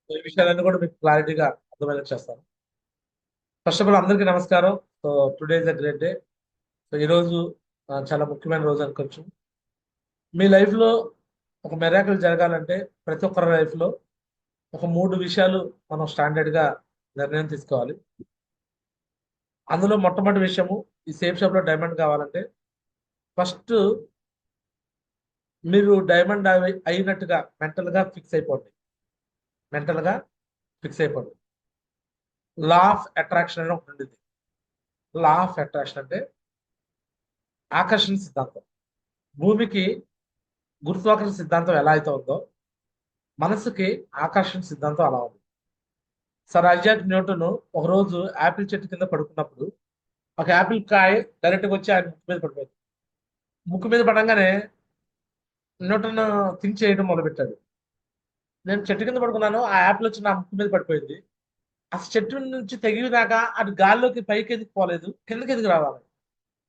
ఈ విషయాలన్నీ కూడా మీకు క్లారిటీగా అర్థమయ్యేలా చేస్తాను. ఫస్ట్ ఆఫ్ ఆల్ అందరికీ నమస్కారం. So today is a great day. So ఈరోజు చాలా ముఖ్యమైన రోజు అనుకోవచ్చు. మీ లైఫ్ లో ఒక మెరాకిల్ జరగాలంటే ప్రతి ఒక్కరి లైఫ్ లో ఒక 3 విషయాలు మనం స్టాండర్డ్ గా నిర్ణయం తీసుకోవాలి. అందులో మొట్టమొదటి విషయము, ఈ సేఫ్ షాప్ లో డైమండ్ కావాలంటే ఫస్ట్ మీరు డైమండ్ అయినట్టుగా మెంటల్ గా ఫిక్స్ అయిపోండి. మెంటల్ గా ఫిక్స్ అయిపోండి. లా ఆఫ్ అట్రాక్షన్ అని ఒకటి ఉండేది. లా ఆఫ్ అట్రాక్షన్ అంటే ఆకర్షణ సిద్ధాంతం. భూమికి గురుత్వాకర్షణ సిద్ధాంతం ఎలా అయితే ఉందో మనసుకి ఆకర్షణ సిద్ధాంతం అలా ఉంది. సర్ ఐజాక్ న్యూటన్ ఒక రోజు యాపిల్ చెట్టు కింద పడుకున్నప్పుడు ఒక యాపిల్ కాయ డైరెక్ట్ గా వచ్చి ఆయన ముక్కు మీద పడిపోయింది. ముక్కు మీద పడంగానే న్యూటన్ థింక్ చేయడం మొదలుపెట్టాడు. నేను చెట్టు కింద పడుకున్నాను, ఆ యాపిల్ వచ్చి నా ముక్కు మీద పడిపోయింది. అసలు చెట్టు నుంచి తెగినాక అది గాల్లోకి పైకి ఎదిగి పోలేదు, కిందకి ఎదిగి రావాలి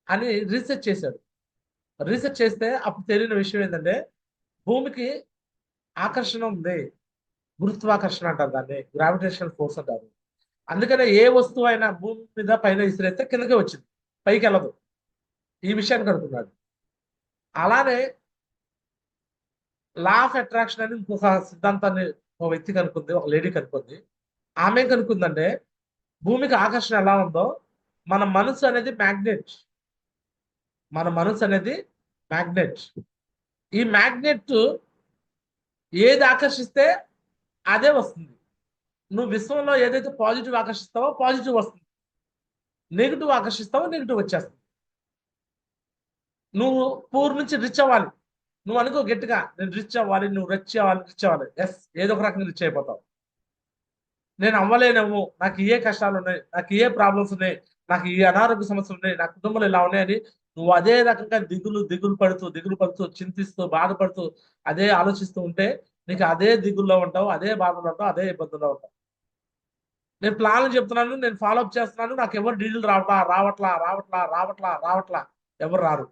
అని రీసెర్చ్ చేశాడు. రీసెర్చ్ చేస్తే అప్పుడు తెలియని విషయం ఏంటంటే భూమికి ఆకర్షణ ఉంది. గురుత్వాకర్షణ అంటారు, దాన్ని గ్రావిటేషనల్ ఫోర్స్ అంటారు. అందుకనే ఏ వస్తువు అయినా భూమి మీద పైన విసిరేస్తే కిందకే వచ్చింది, పైకి వెళ్ళదు. ఈ విషయాన్ని కనుక్కున్నాడు. అలానే లా ఆఫ్ అట్రాక్షన్ అని ఇంకొక సిద్ధాంతాన్ని ఒక వ్యక్తి కనుక్కుంది, ఒక లేడీ కనుక్కుంది. ఆమె కనుక్కుందంటే భూమికి ఆకర్షణ ఎలా ఉందో మన మనసు అనేది మ్యాగ్నెట్. మన మనసు అనేది మ్యాగ్నెట్. ఈ మ్యాగ్నెట్ ఏది ఆకర్షిస్తే అదే వస్తుంది. నువ్వు విశ్వంలో ఏదైతే పాజిటివ్ ఆకర్షిస్తావో పాజిటివ్ వస్తుంది, నెగిటివ్ ఆకర్షిస్తావో నెగిటివ్ వచ్చేస్తుంది. నువ్వు పూర్ నుంచి రిచ్ అవ్వాలి, నువ్వు అనుకో గట్టిగా, నేను రిచ్ అవ్వాలి, నువ్వు రిచ్ అవ్వాలి, రిచ్ అవ్వాలి. ఎస్, ఏదో ఒక రకంగా రిచ్ అయిపోతావు. నేను అవ్వలేనేమో, నాకు ఏ కష్టాలు ఉన్నాయి, నాకు ఏ ప్రాబ్లమ్స్ ఉన్నాయి, నాకు ఈ అనారోగ్య సమస్యలు ఉన్నాయి, నా కుటుంబంలో ఇలా ఉన్నాయని నువ్వు అదే రకంగా దిగులు దిగులు పడుతూ దిగులు పడుతూ చింతిస్తూ బాధపడుతూ అదే ఆలోచిస్తూ ఉంటే నీకు అదే దిగుల్లో ఉంటావు, అదే బాధలో ఉంటావు, అదే ఇబ్బందుల్లో ఉంటావు. నేను ప్లాన్లు చెప్తున్నాను, నేను ఫాలో అప్ చేస్తున్నాను, నాకు ఎవరు డీటెయిల్ రావట్లా రావట్లా రావట్లా రావట్లా రావట్లా, ఎవరు రారు.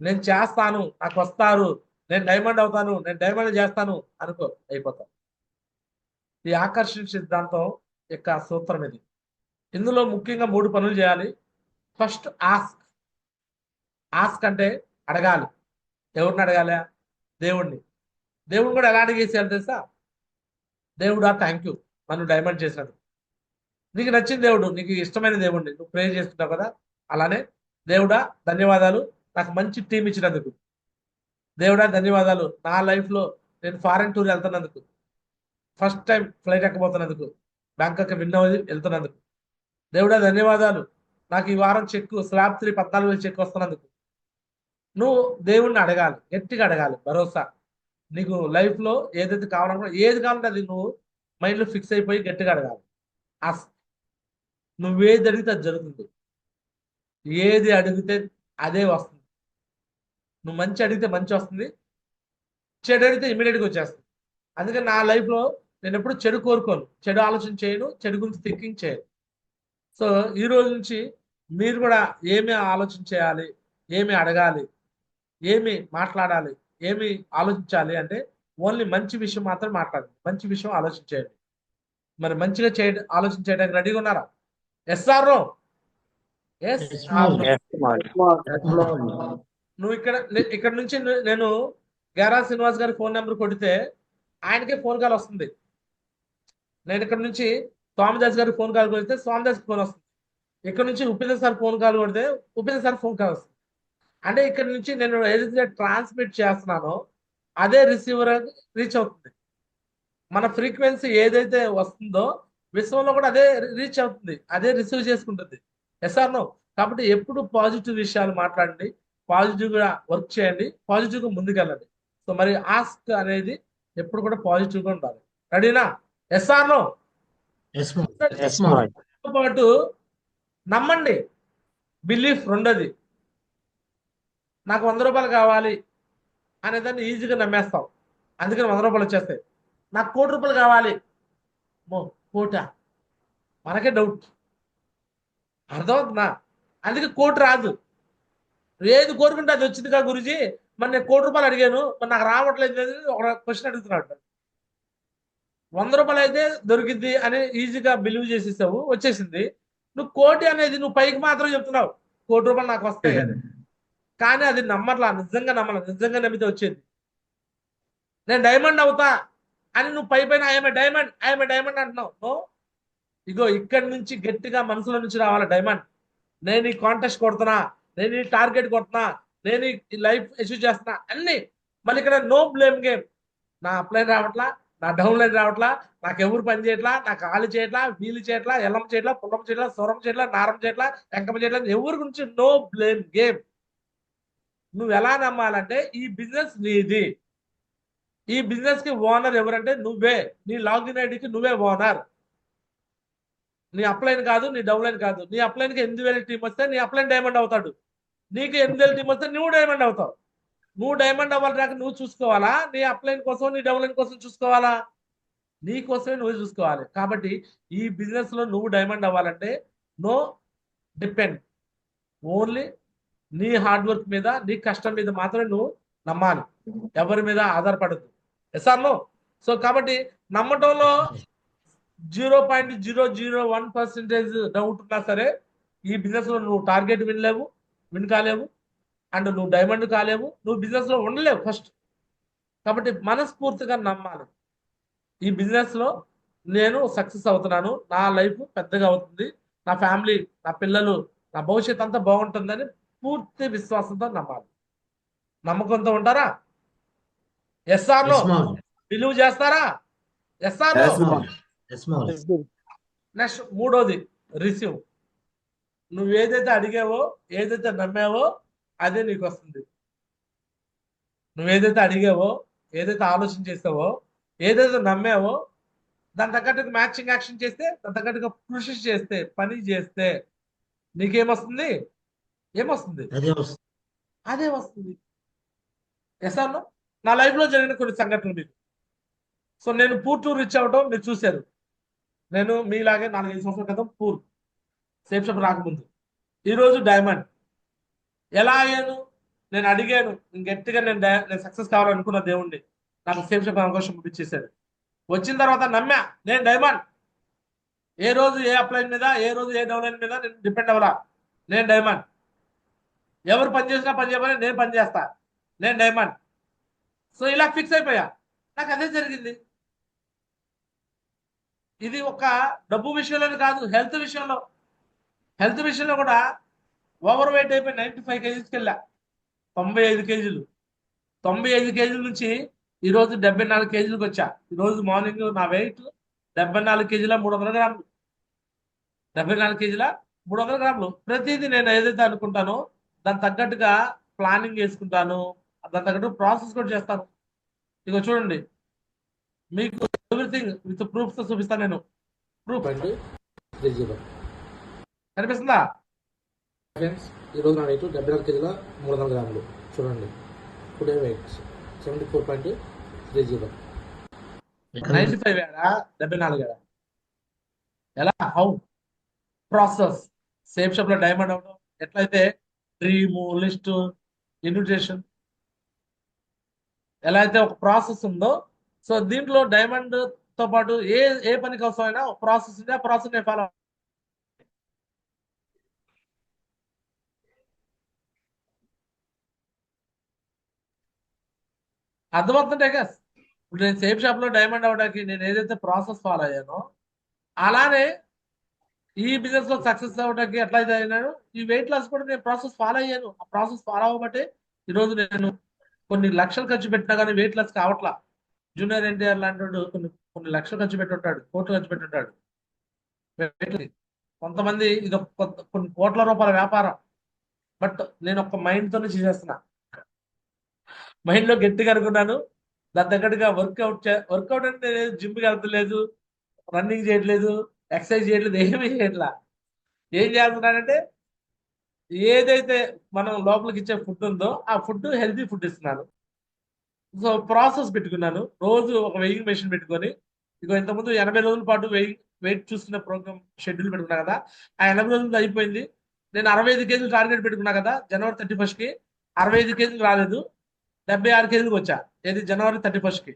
నేను చేస్తాను, నాకు వస్తారు, నేను డైమండ్ అవుతాను, నేను డైమండ్ చేస్తాను అనుకో, అయిపోతాం. ఈ ఆకర్షణ సిద్ధాంతం యొక్క సూత్రం ఇది. ఇందులో ముఖ్యంగా 3 పనులు చేయాలి. First ask. ఆస్క్ అంటే అడగాలి. ఎవరిని అడగాలి? దేవుణ్ణి. దేవుడు కూడా ఎలా అడిగేసేయాలి తెలుసా? దేవుడా థ్యాంక్ యూ నన్ను డైమండ్ చేసినందుకు. నీకు నచ్చిన దేవుడు, నీకు ఇష్టమైన దేవుడిని నువ్వు ప్రే చేస్తుంటావు కదా, అలానే దేవుడా ధన్యవాదాలు నాకు మంచి టీం ఇచ్చినందుకు. దేవుడా ధన్యవాదాలు నా లైఫ్ లో నేను ఫారెన్ టూర్ వెళ్తున్నందుకు, ఫస్ట్ టైం ఫ్లైట్ ఎక్కబోతున్నందుకు, బ్యాంకాక్ విన్ అవ్వి వెళ్తున్నందుకు. దేవుడా ధన్యవాదాలు నాకు ఈ వారం చెక్ స్లాబ్ 3 14,000 చెక్ వస్తున్నందుకు. నువ్వు దేవుణ్ణి అడగాలి, గట్టిగా అడగాలి. భరోసా, నీకు లైఫ్ లో ఏదైతే కావాలనుకో ఏది కావాలంటే అది నువ్వు మైండ్ లో ఫిక్స్ అయిపోయి గట్టిగా అడగాలి. అస్ నువ్వేది అడిగితే అది జరుగుతుంది. ఏది అడిగితే అదే వస్తుంది. నువ్వు మంచి అడిగితే మంచి వస్తుంది, చెడు అడిగితే ఇమీడియట్ గా వచ్చేస్తుంది. అందుకని నా లైఫ్ లో నేను ఎప్పుడు చెడు కోరుకోను, చెడు ఆలోచన చేయను, చెడు గురించి థింకింగ్ చేయను. సో ఈ రోజు నుంచి మీరు కూడా ఏమి ఆలోచన చేయాలి, ఏమి అడగాలి, ఏమి మాట్లాడాలి, ఏమి ఆలోచించాలి అంటే ఓన్లీ మంచి విషయం మాత్రం మాట్లాడండి, మంచి విషయం ఆలోచించేయండి. మరి మంచిగా ఆలోచన చేయడానికి రెడీగా ఉన్నారా? Yes or no? Yes Yes, or Lord. No? Yes, Lord. Yes, Lord. నువ్వు ఇక్కడ నుంచి నేను గారా శ్రీనివాస్ గారి ఫోన్ నెంబర్ కొడితే ఆయనకే ఫోన్ కాల్ వస్తుంది. నేను ఇక్కడ నుంచి స్వామిదాస్ గారికి ఫోన్ కాల్ కొడితే స్వామిదాస్ ఫోన్ వస్తుంది. ఇక్కడ నుంచి ఉపేంద్ర సార్ ఫోన్ కాల్ కొడితే ఉపేంద్ర సార్ ఫోన్ కాల్ వస్తుంది. అంటే ఇక్కడ నుంచి నేను ఏదైతే ట్రాన్స్మిట్ చేస్తున్నానో అదే రిసీవర్ రీచ్ అవుతుంది. మన ఫ్రీక్వెన్సీ ఏదైతే వస్తుందో విశ్వంలో కూడా అదే రీచ్ అవుతుంది, అదే రిసీవ్ చేసుకుంటుంది. Yes or no? కాబట్టి ఎప్పుడు పాజిటివ్ విషయాలు మాట్లాడండి, పాజిటివ్ గా వర్క్ చేయండి, పాజిటివ్ గా ముందుకెళ్ళండి. సో మరి ఆస్క్ అనేది ఎప్పుడు కూడా పాజిటివ్ గా ఉండాలి. రెడీనా? Yes or no? Yes, Lord. Yes, Yes, Lord. Lord. పాటు నమ్మండి. బిలీఫ్ రెండోది. నాకు 100 రూపాయలు కావాలి అనేదాన్ని ఈజీగా నమ్మేస్తాం, అందుకని 100 రూపాయలు వచ్చేస్తాయి. నాకు 1,00,00,000 రూపాయలు కావాలి, మో కోట, మనకే డౌట్. అర్థమవుతుందా? అందుకే కోటి రాదు. ఏది కోరుకుంటే అది వచ్చిందిగా గురుజీ, మరి నేను 1,00,00,000 రూపాయలు అడిగాను, మరి నాకు రావట్లేదు అని ఒక క్వశ్చన్ అడుగుతున్నాడు. రూపాయలు అయితే దొరికింది అని ఈజీగా బిలీవ్ చేసేసావు, వచ్చేసింది. నువ్వు కోటి అనేది నువ్వు పైకి మాత్రం చెప్తున్నావు, రూపాయలు నాకు వస్తాయి అని. కానీ అది నమ్మట్లా, నిజంగా నమ్మలా. నిజంగా నమ్మితే వచ్చేది. నేను డైమండ్ అవుతా అని నువ్వు పైన ఐఎమ్ డైమండ్ అంటున్నావు. ఇగో ఇక్కడి నుంచి గట్టిగా మనసులో నుంచి రావాలి డైమండ్. నేను ఈ కాంటెస్ట్ కొడుతున్నా, నేను ఈ టార్గెట్ కొడుతున్నా, నేను ఈ లైఫ్ అచీవ్ చేస్తున్నా అన్ని. మళ్ళీ ఇక్కడ నో బ్లేమ్ గేమ్. నా అప్లైన్ రావట్లా, నా డౌన్ లైన్ రావట్లా, నాకు ఎవరు పని చేయట్లా, నాకు ఆలు చేయట్లా, వీలు చేయట్లా, ఎల్లం చేయట్లా, పుల్లం చేయట్లా, సొరం చేయట్లా, నారం చేయట్లా, ఎంకమ చేయట్లా, ఎవరి గురించి నో బ్లేమ్ గేమ్. నువ్వు ఎలా నమ్మాలంటే ఈ బిజినెస్ నీది. ఈ బిజినెస్ కి ఓనర్ ఎవరంటే నువ్వే. నీ లాగిన్ ఐడికి నువ్వే ఓనర్. నీ అప్లైన్ కాదు, నీ డౌన్ లైన్ కాదు. నీ అప్లైన్కి 8,000 టీం వస్తే నీ అప్లైన్ డైమండ్ అవుతాడు. నీకు 8,000 టీం వస్తే నువ్వు డైమండ్ అవుతావు. నువ్వు డైమండ్ అవ్వాలి, నువ్వు చూసుకోవాలా? నీ అప్లైన్ కోసం, నీ డౌన్ లైన్ కోసం చూసుకోవాలా? నీ కోసమే నువ్వు చూసుకోవాలి. కాబట్టి ఈ బిజినెస్ లో నువ్వు డైమండ్ అవ్వాలంటే నో డిపెండ్, ఓన్లీ నీ హార్డ్ వర్క్ మీద, నీ కష్టం మీద మాత్రమే నువ్వు నమ్మాలి. ఎవరి మీద ఆధారపడద్దు. Yes or no? సో కాబట్టి నమ్మటంలో 0.001% డౌట్ ఉన్నా సరే ఈ బిజినెస్ లో నువ్వు టార్గెట్ విన్ కాలేవు, అండ్ నువ్వు డైమండ్ కాలేవు, నువ్వు బిజినెస్ లో ఉండలేవు ఫస్ట్. కాబట్టి మనస్ఫూర్తిగా నమ్మాలి, ఈ బిజినెస్ లో నేను సక్సెస్ అవుతున్నాను, నా లైఫ్ పెద్దగా అవుతుంది, నా ఫ్యామిలీ, నా పిల్లలు, నా భవిష్యత్ అంతా బాగుంటుందని పూర్తి విశ్వాసంతో నమ్మాలి. నమ్మకంతో ఉంటారా? Yes or no? Yes ma'am. Believe చేస్తారా? Yes or no? Yes, ma'am. Yes ma'am. Next మూడోది రిసీవ్. నువ్వు ఏదైతే అడిగావో, ఏదైతే నమ్మావో అదే నీకు వస్తుంది. నువ్వు ఏదైతే అడిగావో, ఏదైతే ఆలోచన చేసావో, ఏదైతే నమ్మావో దాని తగ్గట్టుగా మ్యాచింగ్ యాక్షన్ చేస్తే, దాని తగ్గట్టుగా కృషి చేస్తే, పని చేస్తే నీకేమొస్తుంది? ఏమొస్తుంది? అదే వస్తుంది. అదే వస్తుంది. Yes or no? నా లైఫ్ లో జరిగిన కొన్ని సంఘటనలు మీకు. సో నేను పూర్ టూర్ రీచ్ అవ్వడం మీరు చూశారు. నేను మీలాగే 4-5 సంవత్సరాల క్రితం పూర్ సేఫ్ షాప్ రాకముందు, ఈరోజు డైమండ్. ఎలా అయ్యాను? నేను అడిగాను గట్టిగా, నేను సక్సెస్ కావాలనుకున్న దేవుణ్ణి నాకు సేఫ్ షాప్ అవకాశం పంపించేశాడు. వచ్చిన తర్వాత నమ్మా, నేను డైమండ్. ఏ రోజు ఏ అప్లైన్ మీద, ఏ రోజు ఏ డౌన్లైన్ మీద నేను డిపెండ్ అవ్వలా. నేను డైమండ్. ఎవరు పని చేసినా పని చేయమని నేను పని చేస్తా, నేను డైమండ్. సో ఇలా ఫిక్స్ అయిపోయా. నాకు అదే జరిగింది. ఇది ఒక డబ్బు విషయంలోనే కాదు, హెల్త్ విషయంలో. హెల్త్ విషయంలో కూడా ఓవర్ వెయిట్ అయిపోయి 95 కేజీస్కి వెళ్ళా. 95 కేజీలు. 95 కేజీల నుంచి ఈరోజు 74 కేజీలకు వచ్చా. ఈరోజు మార్నింగ్ నా వెయిట్ 74 కేజీల 300 గ్రాములు. 74 కేజీల 300 గ్రాములు. ప్రతిదీ నేను ఏదైతే అనుకుంటానో దాని తగ్గట్టుగా ప్లానింగ్ చేసుకుంటాను, దాని తగ్గట్టు ప్రాసెస్ కూడా చేస్తాను. ఇక చూడండి, మీకు ఎవ్రీథింగ్ విత్ ప్రూఫ్స్ చూపిస్తాను నేను. ప్రూఫ్ అండి, కనిపిస్తుందా ఫ్రెండ్స్? ఈరోజు నా వెయిట్ 74 కేజీల 300 గ్రాములు. చూడండి, టుడే వెయిట్ 74.30. 95 ఏడా 74 ఏడా? ఎలా? హౌ? ప్రాసెస్. సేఫ్ షాప్ లో డైమండ్ అవడం ఎట్లయితే డ్రీమ్, లిస్ట్, ఇన్విటేషన్ ఎలా అయితే ఒక ప్రాసెస్ ఉందో, సో దీంట్లో డైమండ్ తో పాటు ఏ పనికి అవసరమైనా ఒక ప్రాసెస్ ఉంది. ఆ ప్రాసెస్ నేను ఫాలో. అర్థమవుతుంటే కదా? ఇప్పుడు నేను సేఫ్ షాప్ లో డైమండ్ అవడానికి నేను ఏదైతే ప్రాసెస్ ఫాలో అయ్యానో, అలానే ఈ బిజినెస్ లో సక్సెస్ అవ్వడానికి ఎట్లయితే అయినాను, ఈ వెయిట్ లాస్ కూడా నేను ప్రాసెస్ ఫాలో అయ్యాను. ఆ ప్రాసెస్ ఫాలో అవ్వబట్టే ఈరోజు నేను కొన్ని లక్షలు ఖర్చు పెట్టినా కానీ వెయిట్ లాస్ కావట్లా. జూనియర్ ఎన్టీఆర్ లాంటి కొన్ని లక్షలు ఖర్చు పెట్టుంటాడు, కోట్లు ఖర్చు పెట్టుంటాడు. కొంతమంది ఇది కొన్ని కోట్ల రూపాయల వ్యాపారం. బట్ నేను ఒక మైండ్ తోనే చేసేస్తున్నా. మైండ్ లో గట్టిగా అనుకున్నాను, దాని తగ్గట్టుగా వర్కౌట్ అంటే జిమ్కి వెళ్తలేదు, రన్నింగ్ చేయట్లేదు, ఎక్సర్సైజ్ చేయట్లేదు, ఏమీ చేయట్లా. ఏం చేస్తున్నానంటే ఏదైతే మనం లోపలికి ఇచ్చే ఫుడ్ ఉందో ఆ ఫుడ్ హెల్తీ ఫుడ్ ఇస్తున్నాను. సో ప్రాసెస్ పెట్టుకున్నాను. రోజు ఒక వెయింగ్ మెషిన్ పెట్టుకొని, ఇక ఇంతకుముందు 80 రోజుల పాటు వెయిట్ చూసుకునే ప్రోగ్రామ్ షెడ్యూల్ పెట్టుకున్నా కదా, ఆ 80 రోజులు అయిపోయింది. నేను 65 కేజీలు టార్గెట్ పెట్టుకున్నా కదా జనవరి 31కి. 65 కేజీలు రాలేదు, 76 కేజీలకు వచ్చా. ఏది? జనవరి 31కి.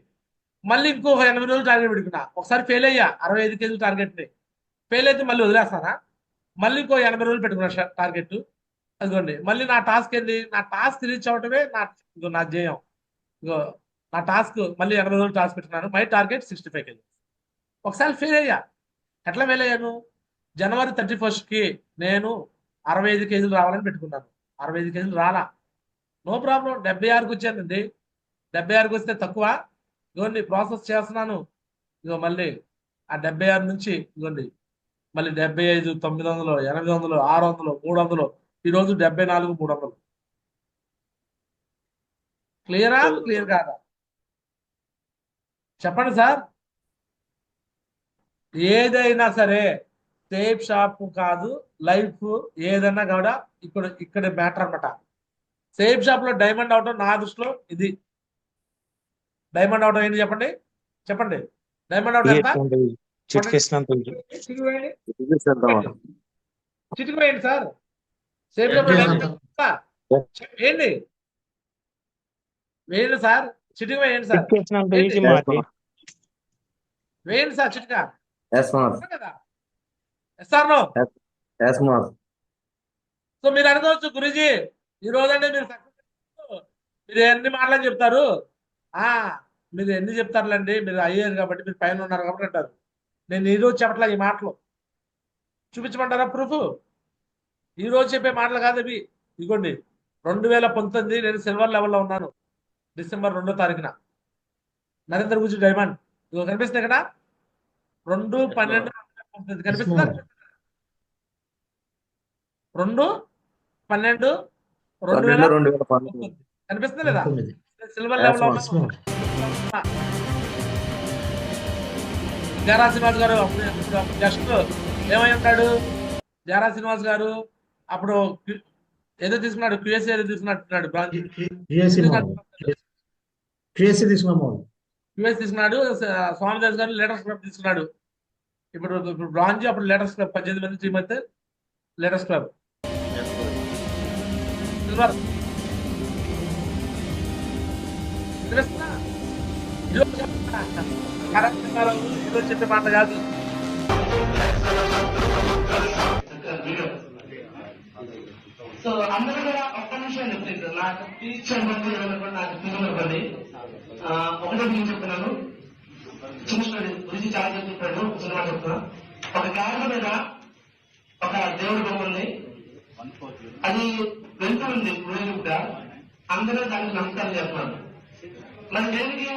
మళ్ళీ ఇంకొక 80 రోజులు టార్గెట్ పెట్టుకున్నా. ఒకసారి ఫెయిల్ అయ్యా 65 కేజీలు టార్గెట్ని. ఫెయిల్ అయితే మళ్ళీ వదిలేస్తానా? మళ్ళీ ఇంకో 80 రోజులు పెట్టుకున్నా టార్గెట్. అదిగోండి మళ్ళీ నా టాస్క్ ఏంది? నా టాస్క్ రీచ్ అవటమే నా ధ్యేయం. ఇగో నా టాస్క్ మళ్ళీ 80 రోజులు టాస్క్ పెట్టుకున్నాను. My target 65 KG. ఒకసారి ఫెయిల్ అయ్యా. ఎట్లా ఫెయిల్ అయ్యాను? జనవరి 31st నేను 65 కేజీలు రావాలని పెట్టుకున్నాను. 65 కేజీలు రాలా. నో ప్రాబ్లం, 76కి వచ్చానండి. 76కి వస్తే తక్కువ. ఇదిగోండి ప్రాసెస్ చేస్తున్నాను. ఇదిగో మళ్ళీ ఆ 76 నుంచి ఇదిగోండి మళ్ళీ 75, 900, 800, 600, 300, ఈరోజు 74, 300. క్లియరా? క్లియర్ కాదా? చెప్పండి సార్. ఏదైనా సరే సేఫ్ షాప్ కాదు, లైఫ్ ఏదైనా కూడా ఇక్కడ మ్యాటర్ అనమాట. సేఫ్ షాప్ లో డైమండ్ అవటం నా దృష్టిలో ఇది. డైమండ్ అవటం ఏంటి చెప్పండి? చెప్పండి. డైమండ్ అవటం ఎంత? చిటికి వేయండి సార్. సేఫ్ షాప్ లో డైమండ్ ఏంటి వేయండి సార్. చిటికి వేయండి సార్. వేయండి సార్ చిటికా. కదా ఎస్ఆర్ నో? సో మీరు అనుకోవచ్చు గురూజీ ఈ రోజంటే మీరు ఎన్ని మాటలని చెప్తారు. మీరు ఎన్ని చెప్తారులేండి, మీరు అయ్యారు కాబట్టి, మీరు పైన ఉన్నారు కాబట్టి అంటారు. నేను ఈ రోజు చెప్పట్లా ఈ మాటలు. చూపించమంటారా ప్రూఫ్? ఈ రోజు చెప్పే మాటలు కాదు ఇవి. ఇదిగోండి 2019 నేను సిల్వర్ లెవెల్లో ఉన్నాను. డిసెంబర్ 2వ తారీఖున నరేంద్ర గుజీ డైమండ్. ఇదిగో కనిపిస్తుంది కదా 2/12/2019 కనిపిస్తుందా? 2/12/2019 కనిపిస్తుంది లేదా? సిల్వర్ లెవెల్ లో జారా శ్రీనివాస్ గారు జస్ట్ ఏమై ఉంటాడు? జారా శ్రీనివాస్ గారు అప్పుడు ఏదో తీసుకున్నాడు, క్యూఎస్సీ ఏదో తీసుకున్నట్టున్నాడు. క్యూఎస్సీ తీసుకున్నాడు. స్వామిదాస్ గారు లేటెస్ట్ క్లబ్ తీసుకున్నాడు. ఇప్పుడు బ్రాంజ్, అప్పుడు లేటెస్ట్ క్లబ్ 18 మంది టీమ్ అయితే లేటెస్ట్ క్లబ్ సిల్వర్. ఈరోజు చెప్పే మాట కాదు. సో అందరూ కూడా ఒక్క నిమిషం చెప్తారు. నాకు తీర్చండి, నాకు తీరనివ్వండి. ఒకటే నేను చెప్తున్నాను. చిన్న గురించి చాలా చెప్పాడు. సినిమా చెప్తున్నా. ఒక కారణం మీద ఒక దేవుడి బొమ్మ ఉంది. అది వెళ్తూ ఉంది ఊరేగుగా. అందరూ దానికి నమస్కారం చేస్తున్నారు. మన దేనికి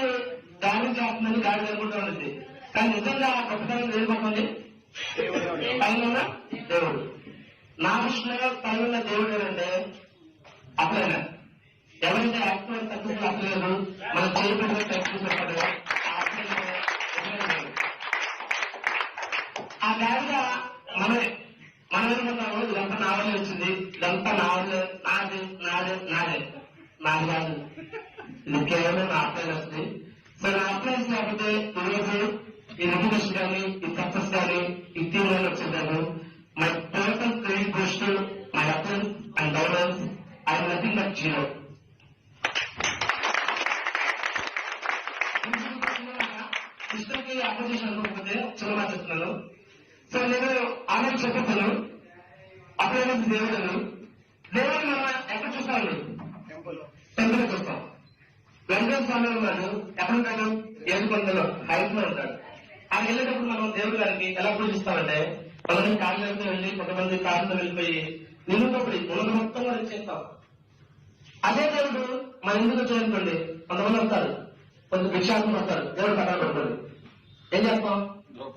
దాని చేస్తుందని దాడి జరుగుతూ ఉంటుంది. కానీ నిజంగా గొప్పతనం వెళ్ళిపోతుంది పైన దేవుడు. నా దృష్టిలో పైన దేవుడు అంటే అప్లైనా ఎవరైతే యాక్టివ్ తగ్గుతూ అప్లేదు మనం చేయబడిన తగ్గుతాడు. ఆ దారిగా మనం ఏమన్నాము, ఇదంతా నా వల్లే వచ్చింది, ఇదంతా నా వల్లే, నాది నాదే నాదే నాది కాదు, ఇది కేవలం నా అప్లైన్ వస్తుంది. సో నా అప్లైన్స్ లేకపోతే ఈరోజు ఈ రెగ్యులేషన్ కానీ, ఈ సక్సెస్ కానీ, ఈ టీమ్ కానీ వచ్చిందాను. My personal credit goes to my appliance and downloads. I am nothing but zero. సిస్టమ్కి అపోజిషన్ అనుకోకపోతే చిన్న చెప్తున్నాను. సో నేను ఆమె చెప్తాను. అప్పుడైనా దేవుడు మనం ఎక్కడ చూస్తామండి? టెంపుల్ చూస్తాం. వెంకటేశ్వర స్వామి ఉన్నాడు. ఎక్కడ ఉంటాడు? 700 హైట్ లో ఉంటాడు. ఆయన వెళ్ళేటప్పుడు మనం దేవుడి గారికి ఎలా పూజిస్తామంటే, కొంతమంది కార్యాలతో వెళ్ళి, కొంతమంది కార్లో వెళ్ళిపోయి నిలువునప్పుడు ఉన్నది మొత్తం కూడా చేస్తాం. అదే దేవుడు మన ఇందుకు చేయండి. కొంతమంది వస్తారు, కొంచెం భిక్షాంతం వస్తారు, దేవుడు పట్టాలు పెడతాడు. ఏం చేస్తాం?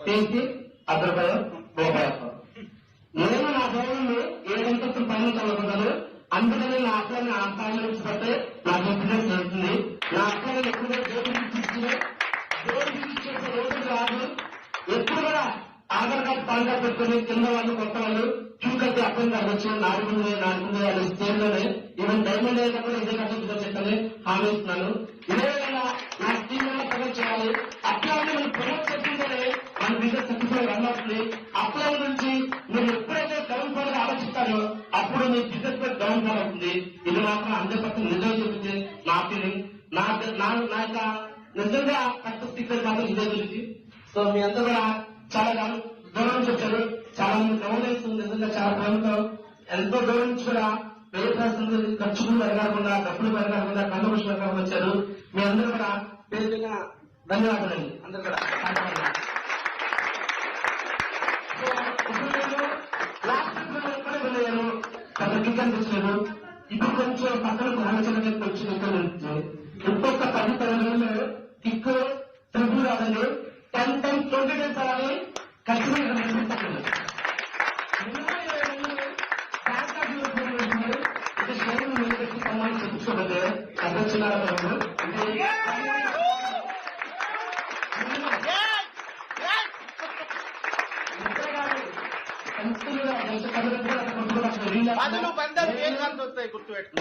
చేసి ₹10 రూపాయలు. నేను నా దేవుడిని 7 అంతస్తులు పైన చదువుకుంటాను. అందుకని నా అక్కని ఆ స్థాయిలో విడిచిపెడితే నాకు ఎప్పుడైనా జరుగుతుంది. నా అక్కని ఎప్పుడైనా దేవుడికి తీసుకుని దేవుడికి ఇచ్చేసే రోజులు రాదు. ఎప్పుడు కూడా ఆధార్ కార్డు, పాన్ కార్డు పెట్టుకుని కింద వాళ్ళు, కొత్త వాళ్ళు చూకైతే అర్థం కావచ్చు. నాలుగుంది వాళ్ళ స్టేజ్లోనే ఈవెన్ డైమండ్ అయ్యేటప్పుడు ఇదే కష్టంగా చెప్పని హామీ ఇస్తున్నాను. ఇదే విధంగా నా టీమ్ ప్రొమోట్ చేయాలి. అప్లైన్ మనం ప్రమోట్ చేస్తుంటేనే మన బిజినెస్ సక్సెస్ఫుల్ రన్ అవుతుంది. అప్లైన్ నుంచి మీరు ఎప్పుడైతే డౌన్ ఫాల్ గా ఆలోచిస్తారో అప్పుడు మీ బిజినెస్ పై డౌన్ ఫాల్ అవుతుంది. ఇది మాత్రం 100% నిజం చెప్పింది నా ఫీలింగ్. నా యొక్క నిజంగా సక్సెస్ చెప్పేది మాత్రం ఇదే గురించి. సో మీ అందరూ కూడా చాలా దూరం నుంచి వచ్చారు. చాలా మంది గమనిస్తుంది నిజంగా చాలా ప్రేమతో ఎంతో దూరం నుంచి కూడా ప్రయత్నాలు ఖర్చులు పెరగకుండా డబ్బులు పెరగకుండా కంట్రిబ్యూషన్ పెరగకుండా వచ్చారు. మీ అందరూ కూడా పేరుగా ధన్యవాదాలండి అందరూ కూడా. సో ఇప్పుడు నేను లాస్ట్ ఎక్కడే వెళ్ళాను పెద్ద కిచెన్ వచ్చాను. ఇప్పుడు కొంచెం పక్కన ఆలోచన వచ్చి ఇంకొక 10 తరగతుల్లో కిక్ ట్రిపుల్ రాదండి 10 times 20 times అలాగే ఖచ్చితంగా చెప్పుకోబోతే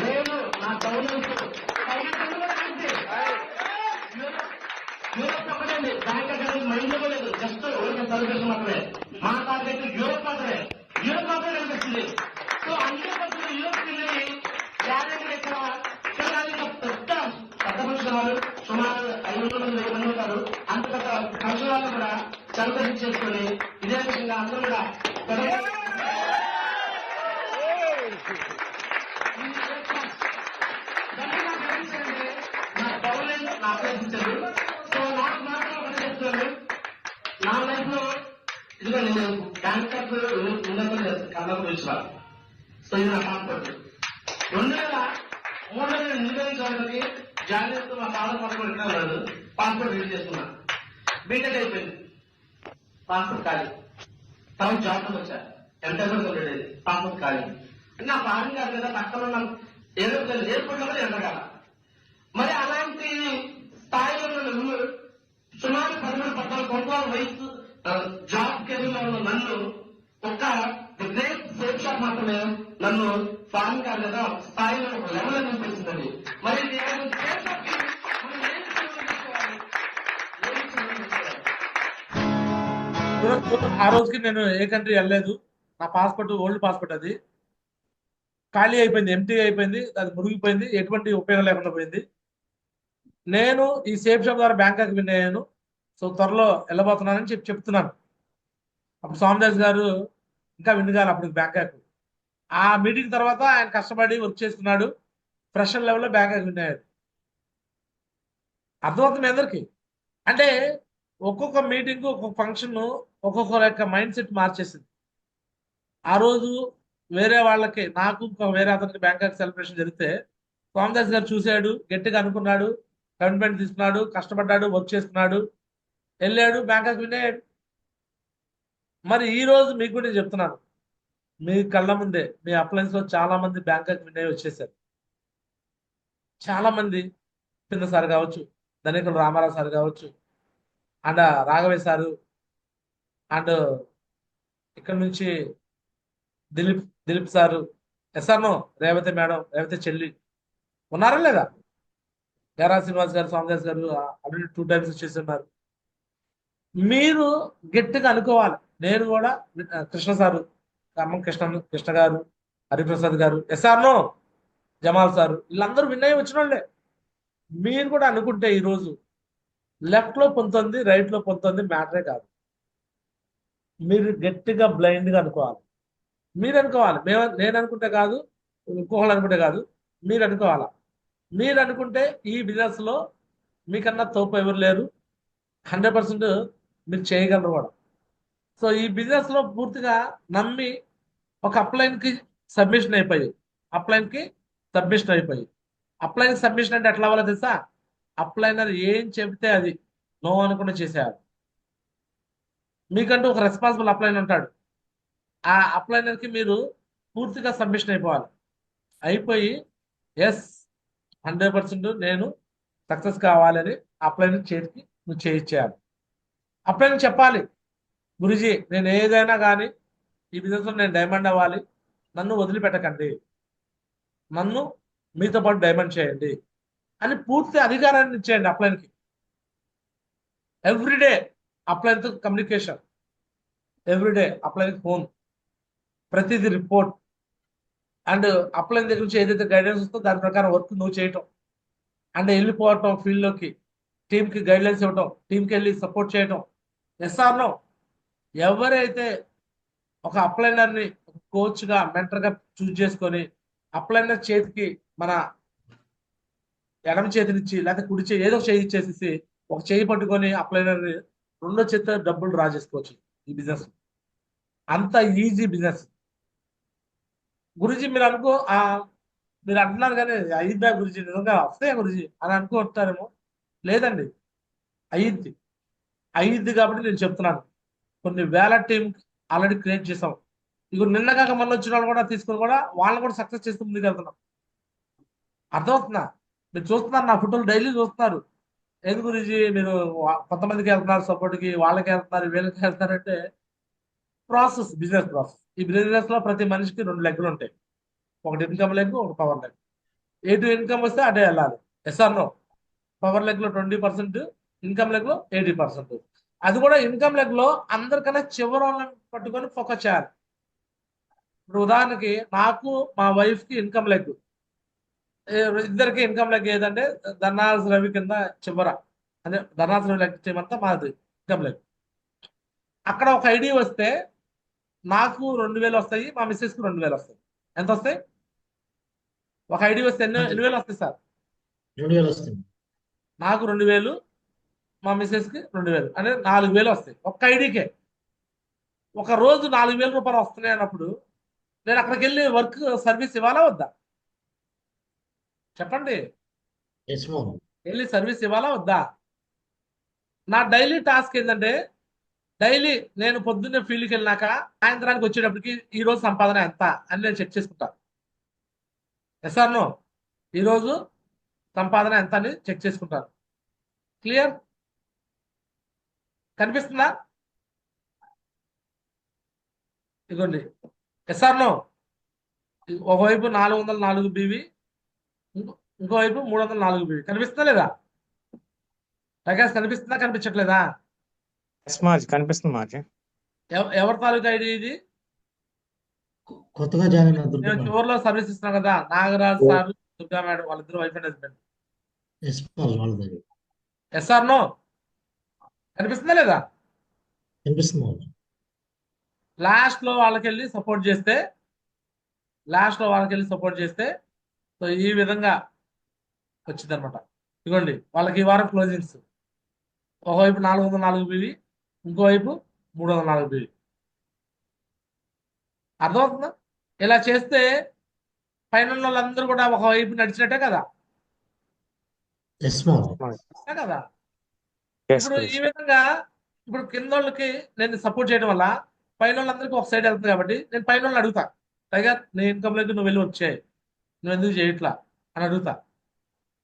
నేను నా యూరోప్ ఒకటండి బ్యాంక్ అకౌంట్ మైండ్ లో లేదు. జస్ట్ సర్వీస్ మాత్రమే. మా టార్గెట్ యూరోప్ మాత్రమే. యూరోప్ మాత్రమే కనిపిస్తుంది. సో 100% యూరోప్ పిల్లలు గ్యారెంటీ ఎక్కువ పెద్ద మనుషులు వాళ్ళు సుమారు 500 మంది ఉంటారు. అంత పెద్ద మనుషుల వాళ్ళు కూడా సెలబ్రేషన్ చేసుకుని ఇదే విధంగా అందరూ కూడా నా గవర్నమెంట్ ఆశ్రయించారు. సో నాకు మాత్రం ఒకటి చెప్తాను. నా లైఫ్ లో ఇదిగో నేను బ్యాంకర్ కన్నా పిలిచిన. సో ఇది నా పాస్పోర్ట్ 2003 నిర్వహించడానికి జాయిన్ మా ఫాదర్ పాస్పోర్ట్ ఎక్కడ లేదు. పాస్పోర్ట్ రిలీజ్ చేసుకున్నా. బీటెక్ అయిపోయింది. పాస్పోర్ట్ ఖాళీ. తర్వాత జాబ్ వచ్చా. ఎంటర్ప్రైజ్ ఉండేది. పాస్పోర్ట్ ఖాళీ. నా ఫారెన్ కాదు కదా పక్కన ఉన్న ఎయిర్పోర్ట్ లో కూడా ఎండగల. మరి అలాంటి స్థాయిలో ఉన్న సుమారు 13-14 సంవత్సరాల వయసు జాబ్ కెరీర్ లో ఉన్న నన్ను ఒక గ్రేట్ సేఫ్ షాప్ మాత్రమే నన్ను ఫారెన్ కాదు కదా స్థాయిలో ఒక లెవెల్ అని తెలిసిందండి. మరి ఆ రోజుకి నేను ఏ కంట్రీ వెళ్ళలేదు. నా పాస్పోర్ట్ ఓల్డ్ పాస్పోర్ట్ అది ఖాళీ అయిపోయింది. ఎంటీ అయిపోయింది. అది మురిగిపోయింది. ఎటువంటి ఉపయోగం లేకుండా పోయింది. నేను ఈ సేఫ్ షాప్ ద్వారా బ్యాంకాక్ విన్ అయ్యాను. సో త్వరలో వెళ్ళబోతున్నానని చెప్తున్నాను. అప్పుడు స్వామిదాస్ గారు ఇంకా విన్ కాదు అప్పుడు బ్యాంకాక్. ఆ మీటింగ్ తర్వాత ఆయన కష్టపడి వర్క్ చేసుకున్నాడు. ఫ్రెషర్ లెవెల్లో బ్యాంకాక్ విన్ అయ్యాడు. అర్థమవుతుంది అందరికి. అంటే ఒక్కొక్క మీటింగ్ ఒక్కొక్క ఫంక్షన్ ఒక్కొక్క యొక్క మైండ్ సెట్ మార్చేసింది. ఆ రోజు వేరే వాళ్ళకి నాకు ఇంకో వేరే అతనికి బ్యాంకాక్ సెలబ్రేషన్ జరిగితే స్వామిదాస్ గారు చూశాడు, గట్టిగా అనుకున్నాడు, కమిట్మెంట్ తీసుకున్నాడు, కష్టపడ్డాడు, వర్క్ చేసుకున్నాడు, వెళ్ళాడు, బ్యాంకాక్ విన్ అయ్యాడు. మరి ఈ రోజు మీకు కూడా నేను చెప్తున్నాను, మీ కళ్ళ ముందే మీ అప్లయన్స్ లో చాలా మంది బ్యాంకాక్ విన్ అయ్యి వచ్చేసారు. చాలా మంది పింద సార్ కావచ్చు, ధనికులు రామారావు సార్ కావచ్చు, అండ్ రాఘవయ్య సారు, అండ్ ఇక్కడ నుంచి దిలీప్ సారు, ఎస్ఆర్నో రేవతి మేడం, రేవతి చెల్లి ఉన్నారా లేదా? గారా శ్రీనివాస్ గారు, స్వామిదాస్ గారు ఆల్రెడీ 2 times చేస్తున్నారు. మీరు గట్టిగా అనుకోవాలి. నేను కూడా కృష్ణ సారు, అమ్మ కృష్ణ గారు, హరిప్రసాద్ గారు, ఎస్ఆర్నో జమాల్ సారు, వీళ్ళందరూ విన్నయ్య వచ్చిన వాళ్ళే. మీరు కూడా అనుకుంటే ఈరోజు లెఫ్ట్ లో పొందుతుంది, రైట్ లో పొందుతుంది మ్యాటరే కాదు. మీరు గట్టిగా బ్లైండ్ గా అనుకోవాలి. మీరు అనుకోవాలి. నేను అనుకుంటే కాదు, ఇంకోళ్ళు అనుకుంటే కాదు, మీరు అనుకోవాలా. మీరు అనుకుంటే ఈ బిజినెస్ లో మీకన్నా తోపు ఎవరు లేరు. 100% మీరు చేయగలరు కూడా. సో ఈ బిజినెస్ లో పూర్తిగా నమ్మి ఒక అప్లైన్ కి సబ్మిషన్ అయిపోయి, అప్లైన్ సబ్మిషన్ అంటే ఎట్లా అవ్వాలో తెలుసా? అప్లైనర్ ఏం చెబితే అది నో అనుకుంటే చేసేయాలి. మీకంటూ ఒక రెస్పాన్సిబుల్ అప్లైనర్ ఉంటాడు. ఆ అప్లైనర్ కి మీరు పూర్తిగా సబ్మిషన్ అయిపోయి ఎస్ 100% నేను సక్సెస్ కావాలని అప్లైనర్ చేతికి నువ్వు చేయించేయాలి. అప్లైనర్ చెప్పాలి, గురుజీ నేను ఏదైనా కానీ ఈ బిజినెస్ లో నేను డైమండ్ అవ్వాలి, నన్ను వదిలిపెట్టకండి, నన్ను మీతో పాటు డైమండ్ చేయండి అని పూర్తి అధికారాన్ని ఇచ్చేయండి అప్లైన్కి. ఎవ్రీడే అప్లైన్తో కమ్యూనికేషన్, ఎవ్రీడే అప్లైన్ ఫోన్, ప్రతిదీ రిపోర్ట్, అండ్ అప్లైన్ దగ్గర నుంచి ఏదైతే గైడెన్స్ వస్తుందో దాని ప్రకారం వర్క్ నువ్వు చేయటం, అండ్ వెళ్ళిపోవటం ఫీల్డ్లోకి, టీంకి గైడ్లైన్స్ ఇవ్వటం, టీంకి వెళ్ళి సపోర్ట్ చేయటం. Yes or no? ఎవరైతే ఒక అప్లైనర్ని కోచ్గా మెంటర్గా చూజ్ చేసుకొని అప్లైనర్ చేతికి మన ఎడమ చేతినిచ్చి లేకపోతే కుడి చేయి ఏదో ఒక చేయి ఇచ్చేసేసి ఒక చేయి పట్టుకొని అప్లైనర్ని రెండో చేతితో డబ్బులు డ్రా చేసుకోవచ్చు ఈ బిజినెస్. అంత ఈజీ బిజినెస్. గురుజీ మీరు మీరు అంటున్నారు కానీ అయ్యిద్దా గురుజీ, నిజంగా వస్తాయా గురుజీ అని అనుకుంటారేమో. లేదండి, అయ్యిద్ది కాబట్టి నేను చెప్తున్నాను. కొన్ని వేల టీం ఆల్రెడీ క్రియేట్ చేసాం. ఇక నిన్న కాక మొన్న వచ్చిన వాళ్ళు కూడా తీసుకొని కూడా వాళ్ళని కూడా సక్సెస్ చేస్తూ ముందుకు వెళ్తున్నాం. అర్థమవుతుందా? మీరు చూస్తున్నారు, నా ఫోటోలు డైలీ చూస్తున్నారు. ఏది గురించి మీరు కొంతమందికి వెళ్తున్నారు సపోర్ట్కి, వాళ్ళకి వెళ్తున్నారు, వీళ్ళకి వెళ్తారంటే ప్రాసెస్, బిజినెస్ ప్రాసెస్. ఈ బిజినెస్ లో ప్రతి మనిషికి 2 లెగ్గులు ఉంటాయి. ఒకటి ఇన్కమ్ లెగ్, ఒక పవర్ లెగ్. ఎటు ఇన్కమ్ వస్తే అటే వెళ్ళాలి. Yes or no? Power leg లో 20%, ఇన్కమ్ లెగ్ లో 80%. అది కూడా ఇన్కమ్ లెగ్ లో అందరికన్నా చివరి వాళ్ళని పట్టుకొని ఫోకస్ చేయాలి. ఇప్పుడు ఉదాహరణకి నాకు మా వైఫ్ కి ఇన్కమ్ లెగ్, ఇద్దరికి ఇన్కమ్ లెగ్ ఏదంటే ధర్నాస్ రవి కింద చివర, అదే ధర్నాస్ రవి లెగ్ చేయమంతా మాది ఇన్కమ్ లెగ్. అక్కడ ఒక ఐడి వస్తే నాకు 2000 వస్తాయి, మా మిస్సెస్ కి 2000 వస్తాయి. ఎంత వస్తాయి? ఒక ఐడి వస్తే ఎన్ని వేలు వస్తాయి సార్? 2000 వస్తుంది. నాకు 2000, మా మిస్సెస్ కి 2000 అంటే 4000 వస్తాయి ఒక్క ఐడికే. ఒక రోజు 4000 రూపాయలు వస్తున్నాయి అన్నప్పుడు నేను అక్కడికి వెళ్ళి వర్క్ సర్వీస్ ఇవ్వాలా వద్దా? చెప్పండి. Yes ma'am. వెళ్ళి సర్వీస్ ఇవ్వాలా వద్దా? నా డైలీ టాస్క్ ఏంటంటే డైలీ నేను పొద్దున్నే ఫీల్డ్కి వెళ్ళినాక సాయంత్రానికి వచ్చేటప్పటికి ఈ రోజు సంపాదన ఎంత అని నేను చెక్ చేసుకుంటాను. Yes or no? ఈరోజు సంపాదన ఎంత అని చెక్ చేసుకుంటాను. క్లియర్? కనిపిస్తుందా? ఇదిగోండి. Yes or no? ఒకవైపు 404 బీవీ, ఇంకోవైపు 304 బీవీ. కనిపిస్తుందా లేదా? ప్రకాష్ కనిపిస్తుందా కనిపించట్లేదా? కనిపిస్తుంది మాజీ. ఎవరి తాలూకా ఐడి ఇది? కొత్తగా జాయిన్ అయిన నేను దుర్గా. చివరిలో సర్వీస్ ఇస్తున్నాను కదా, నాగరాజ్ సార్, దుర్గా మేడం, వాళ్ళిద్దరు wife and husband. Yes ma'am వాళ్ళది. Yes or no? కనిపిస్తుందా లేదా? కనిపిస్తుంది మామ్. లాస్ట్ లో వాళ్ళకి వెళ్ళి సపోర్ట్ చేస్తే సో ఈ విధంగా వచ్చింది అనమాట. ఇదిగోండి వాళ్ళకి ఈ వారం క్లోజింగ్స్. ఒకవైపు 404 బీవీ, ఇంకోవైపు 304 బీవీ. అర్థమవుతుందా? ఇలా చేస్తే పైన వాళ్ళందరూ కూడా ఒకవైపు నడిచినట్టే కదా? Yes ma'am. కదా? ఇప్పుడు ఈ విధంగా ఇప్పుడు కింద వాళ్ళకి నేను సపోర్ట్ చేయడం వల్ల పైన వాళ్ళందరికీ ఒక సైడ్ వెళ్తుంది కాబట్టి నేను పైన వాళ్ళని అడుగుతా, పైగా నీ ఇన్కమ్ లెగ్ నువ్వు వెళ్ళి వచ్చాయి, నువ్వు ఎందుకు చేయట్లా అని అడుగుతా.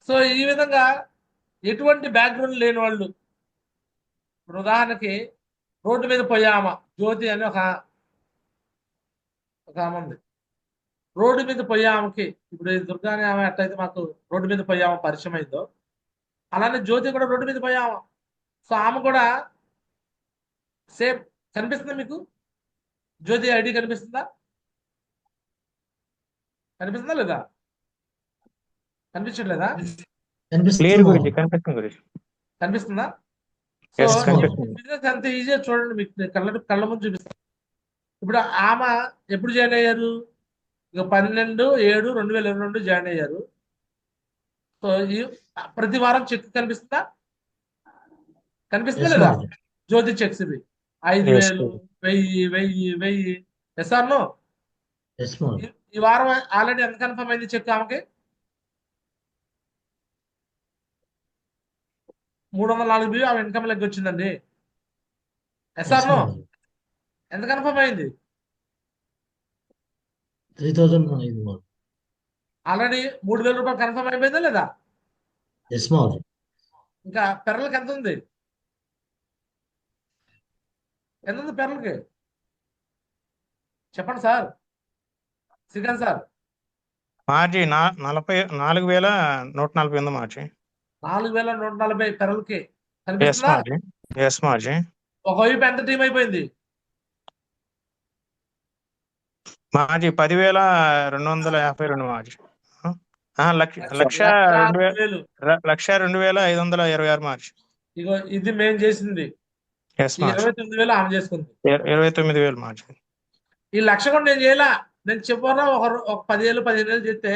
సో ఈ విధంగా ఎటువంటి బ్యాక్గ్రౌండ్ లేని వాళ్ళు, ఇప్పుడు ఉదాహరణకి రోడ్డు మీద పోయామా జ్యోతి అని ఒక ఆమె ఉంది. రోడ్డు మీద పోయామకి ఇప్పుడు దుర్గా అనే ఆమె ఎట్లయితే మాకు రోడ్డు మీద పోయామ పరిచయం అయిందో, అలానే జ్యోతి కూడా రోడ్డు మీద పోయామ. సో ఆమె కూడా సేమ్. కనిపిస్తుందా మీకు? జ్యోతి ఐడి కనిపిస్తుందా? కనిపిస్తుందా లేదా? కనిపించట్లేదా? కనిపిస్తుందా? సో బిజినెస్ ఎంత ఈజీగా చూడండి, మీకు కళ్ళ ముందు చూపిస్తాను. ఇప్పుడు ఆమె ఎప్పుడు జాయిన్ అయ్యారు? ఇక 12/7/2022 జాయిన్ అయ్యారు. సో ఈ ప్రతి వారం చెక్ కనిపిస్తుందా? కనిపిస్తుందా లేదా? జ్యోతి చెక్స్ ఇవి 5000, 1000. Yes or no? ఈ వారం ఆల్రెడీ ఎంత కన్ఫర్మ్ అయింది చెక్ ఆమెకి? 304 బీవీ ఆమె ఇన్కమ్ లెగ్ వచ్చిందండి. Yes or no? ఎంత కన్ఫర్మ్ అయింది? 3000 ఆల్రెడీ 3000 రూపాయలు కన్ఫర్మ్ అయిపోయిందా లేదా? ఇంకా పెరలకి ఎంత ఉంది? ఎంత ఉంది పెరలకి? చెప్పండి సార్, శ్రీకాంత్ సార్. మార్చి 4,140 ఉంది మార్చి. 4,140 పెరలకి కనిపిస్తుందా? ఒకవైపు ఎంత టీం అయిపోయింది? మాజీ 10,252 మార్చి. లక్ష 1,02,000. 1,02,526 మార్చి. ఇగో ఇది మేము చేసింది. ఎస్ ఈ మార్చి. 29,000 ఆమె చేసుకుంది. 29,000 మార్చి. ఈ 1,00,000 కూడా నేను చేయలా. నేను చివరిలో ఒక 10,000 15,000 చేస్తే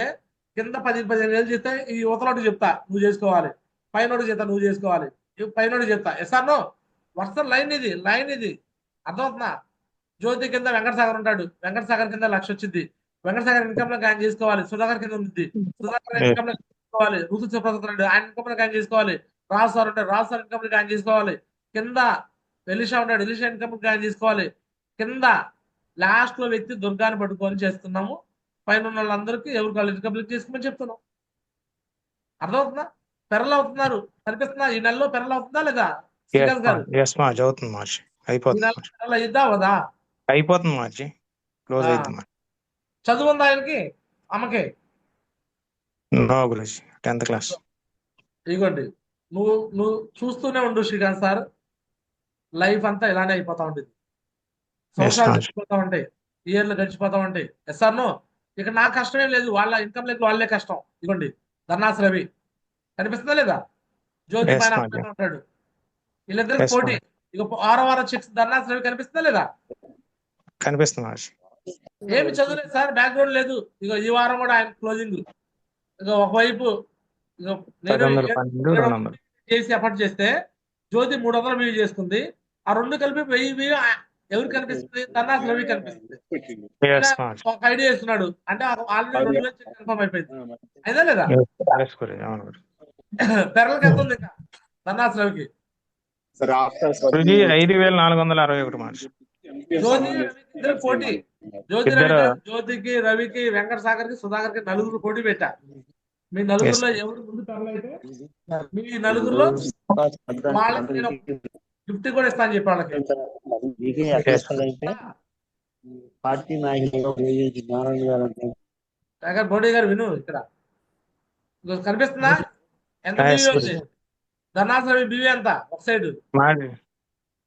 కింద 10,000 చేస్తే ఈ యువతలోకి చెప్తా నువ్వు చేసుకోవాలి, పైనోడు చెప్తా నువ్వు చేసుకోవాలి, పైనోడు చెప్తా. ఎస్ఆర్నో వరుస లైన్ ఇది అర్థమవుతుందా? జ్యోతి కింద వెంకటసాగర్ ఉంటాడు, వెంకటసాగర్ కింద 1,00,000 వచ్చింది. వెంకటసాగర్ ఇన్కమ్ లో ఆయన చేసుకోవాలి. సుధాకర్ కింద ఉంది, సుధాకర్ ఇన్కమ్ లో చేసుకోవాలి. ఋతు సుప్రసాద్ ఉన్నాడు, ఆయన ఇన్కమ్ లో ఆయన చేసుకోవాలి. రాజు సార్ ఉంటాడు, రాజు సార్ ఇన్కమ్ లో ఆయన చేసుకోవాలి. కింద ఎలిషా ఉంటాడు, ఎలిషా ఇన్కమ్ లో ఆయన చేసుకోవాలి. కింద లాస్ట్ లో వ్యక్తి దుర్గాన్ని పట్టుకొని చేస్తున్నాము. పైన ఉన్న వాళ్ళందరికీ ఎవరు కాలేజ్ కంప్లీట్ చేసుకోమని చెప్తున్నాం. అర్థమవుతుందా? పెరలు అవుతున్నారు, కనిపిస్తుందా? ఈ నెలలో పెరలు అవుతుందా లేదా శ్రీకాంత్ గారు? ఎస్ మార్చి అవుతుంది మార్చి. ఈ అయిపోతుంది నెల మార్చి. పెరలు అయిద్దా అవదా? అయిపోతుంది మార్చి. క్లోజ్ ఆ. అవుతుంది మార్చి. చదువు ఉందా ఆయనకి అమ్మకి? No Guruji, 10th class. ఇదిగోండి, నువ్వు చూస్తూనే ఉండు శ్రీకాంత్ సార్, లైఫ్ అంతా ఇలానే అయిపోతా ఉంటుంది. సంవత్సరాలు Yes, గడిచిపోతా ఉంటాయి, ఇయర్లు గడిచిపోతా ఉంటాయి. ఎస్ఆర్నో ఇక నా కష్టం ఏం లేదు, వాళ్ళ ఇన్కమ్ లెక్క వాళ్ళే కష్టం. ఇదిగోండి ధర్నాస్ రవి కనిపిస్తుందా లేదా? జ్యోతి Yes, పైన ma'am. అబ్బాయి ఉంటాడు, వీళ్ళిద్దరికి Yes, పోటీ. ఇక 6 చెక్స్ ధర్నాస్ రవి కనిపిస్తుందా లేదా? కనిపిస్తుంది మార్చి. ఏమి చదువులేదు సార్, బ్యాక్గ్రౌండ్ లేదు. ఇక ఈ వారం కూడా ఆయన క్లోజింగ్. ఇక ఒకవైపు ఇక నేను 712, 200. చేసి ఎఫర్ట్ చేస్తే జ్యోతి 300 వ్యూ చేసుకుంది. ఆ రెండు కలిపి 1000 వ్యూ ఎవరు కనిపిస్తుంది? ధర్నాస్ రవి కనిపిస్తుంది. Yes, మార్చి. ఒక ఐడియా ఇస్తున్నాడు అంటే ఆల్రెడీ 2,000 కన్ఫర్మ్ అయిపోయింది. అయినా లేదా? Yes, గురుజీ, అవును గురుజీ. పెరలకి ఎంత ఉంది ఇంకా ధర్నాస్ రవికి? గురుజీ 5,461 మార్చి. జ్యోతి రవికి ఇద్దరు పోటీ. ఇద్దరు. జ్యోతికి రవికి వెంకట సాగర్ కి సుధాకర్ కి నలుగురు పోటీ పెట్టా. మీ నలుగురులో ఎవరు ముందు పెరలైతే మీ నలుగురులో వాళ్ళకి నేను గిఫ్ట్ కూడా ఇస్తాను చెప్పి వాళ్ళకి. పార్టీ నాయకులు సాగర్ బోడీ గారు విను, ఇక్కడ ఇదిగో కనిపిస్తుందా ఎంత Yes, బివి ఉంది? గురుజీ. ధర్నాస్ రవి బివి ఎంత ఒక సైడ్?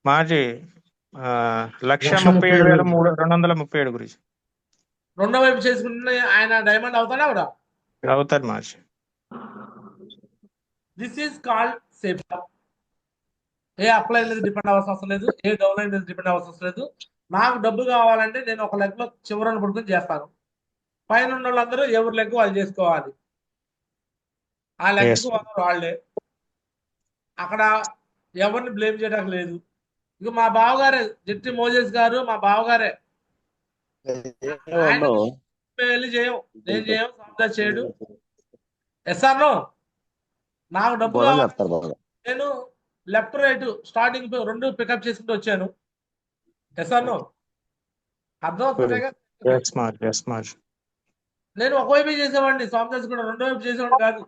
మార్చి 1,37,237 గురించి. రెండో వైపు చేసుకుంటే ఆయన డైమండ్ అవుతాడా కూడా? అవుతారు మార్చి. This is called safe. ఏ అప్లై అనేది డిపెండ్ అవ్వాల్సిన అవసరం లేదు, ఏ డౌన్ అనేది డిపెండ్ అవ్వాల్సిన అవసరం లేదు. నాకు డబ్బు కావాలంటే నేను ఒక లెగ్ లో చివరను పడుకొని చేస్తాను. పైన ఉన్న వాళ్ళందరూ ఎవరి లెగ్ వాళ్ళు చేసుకోవాలి. ఆ లెగ్ Yes. వాళ్ళే, అక్కడ ఎవరిని బ్లేమ్ చేయడానికి లేదు. ఇక మా బావగారే జట్టి మోజెస్ గారు, మా బావగారే ఆయన మేము వెళ్ళి చేయం, నేను చేయం, సంస్థ చేయడు. ఎస్ఆర్నో నాకు డబ్బు కావాలి, నేను లెఫ్ట్ రైట్ స్టార్టింగ్ రెండు పికప్ చేసుకుంటూ వచ్చాను. ఎస్ఆర్నో అర్థం అవుతుంది కదా? Yes, మార్చి. Yes, మార్చి. నేను ఒకవైపు చేసేవాడిని, స్వామిదాస్ కూడా రెండో వైపు చేసేవాడిని కాదు.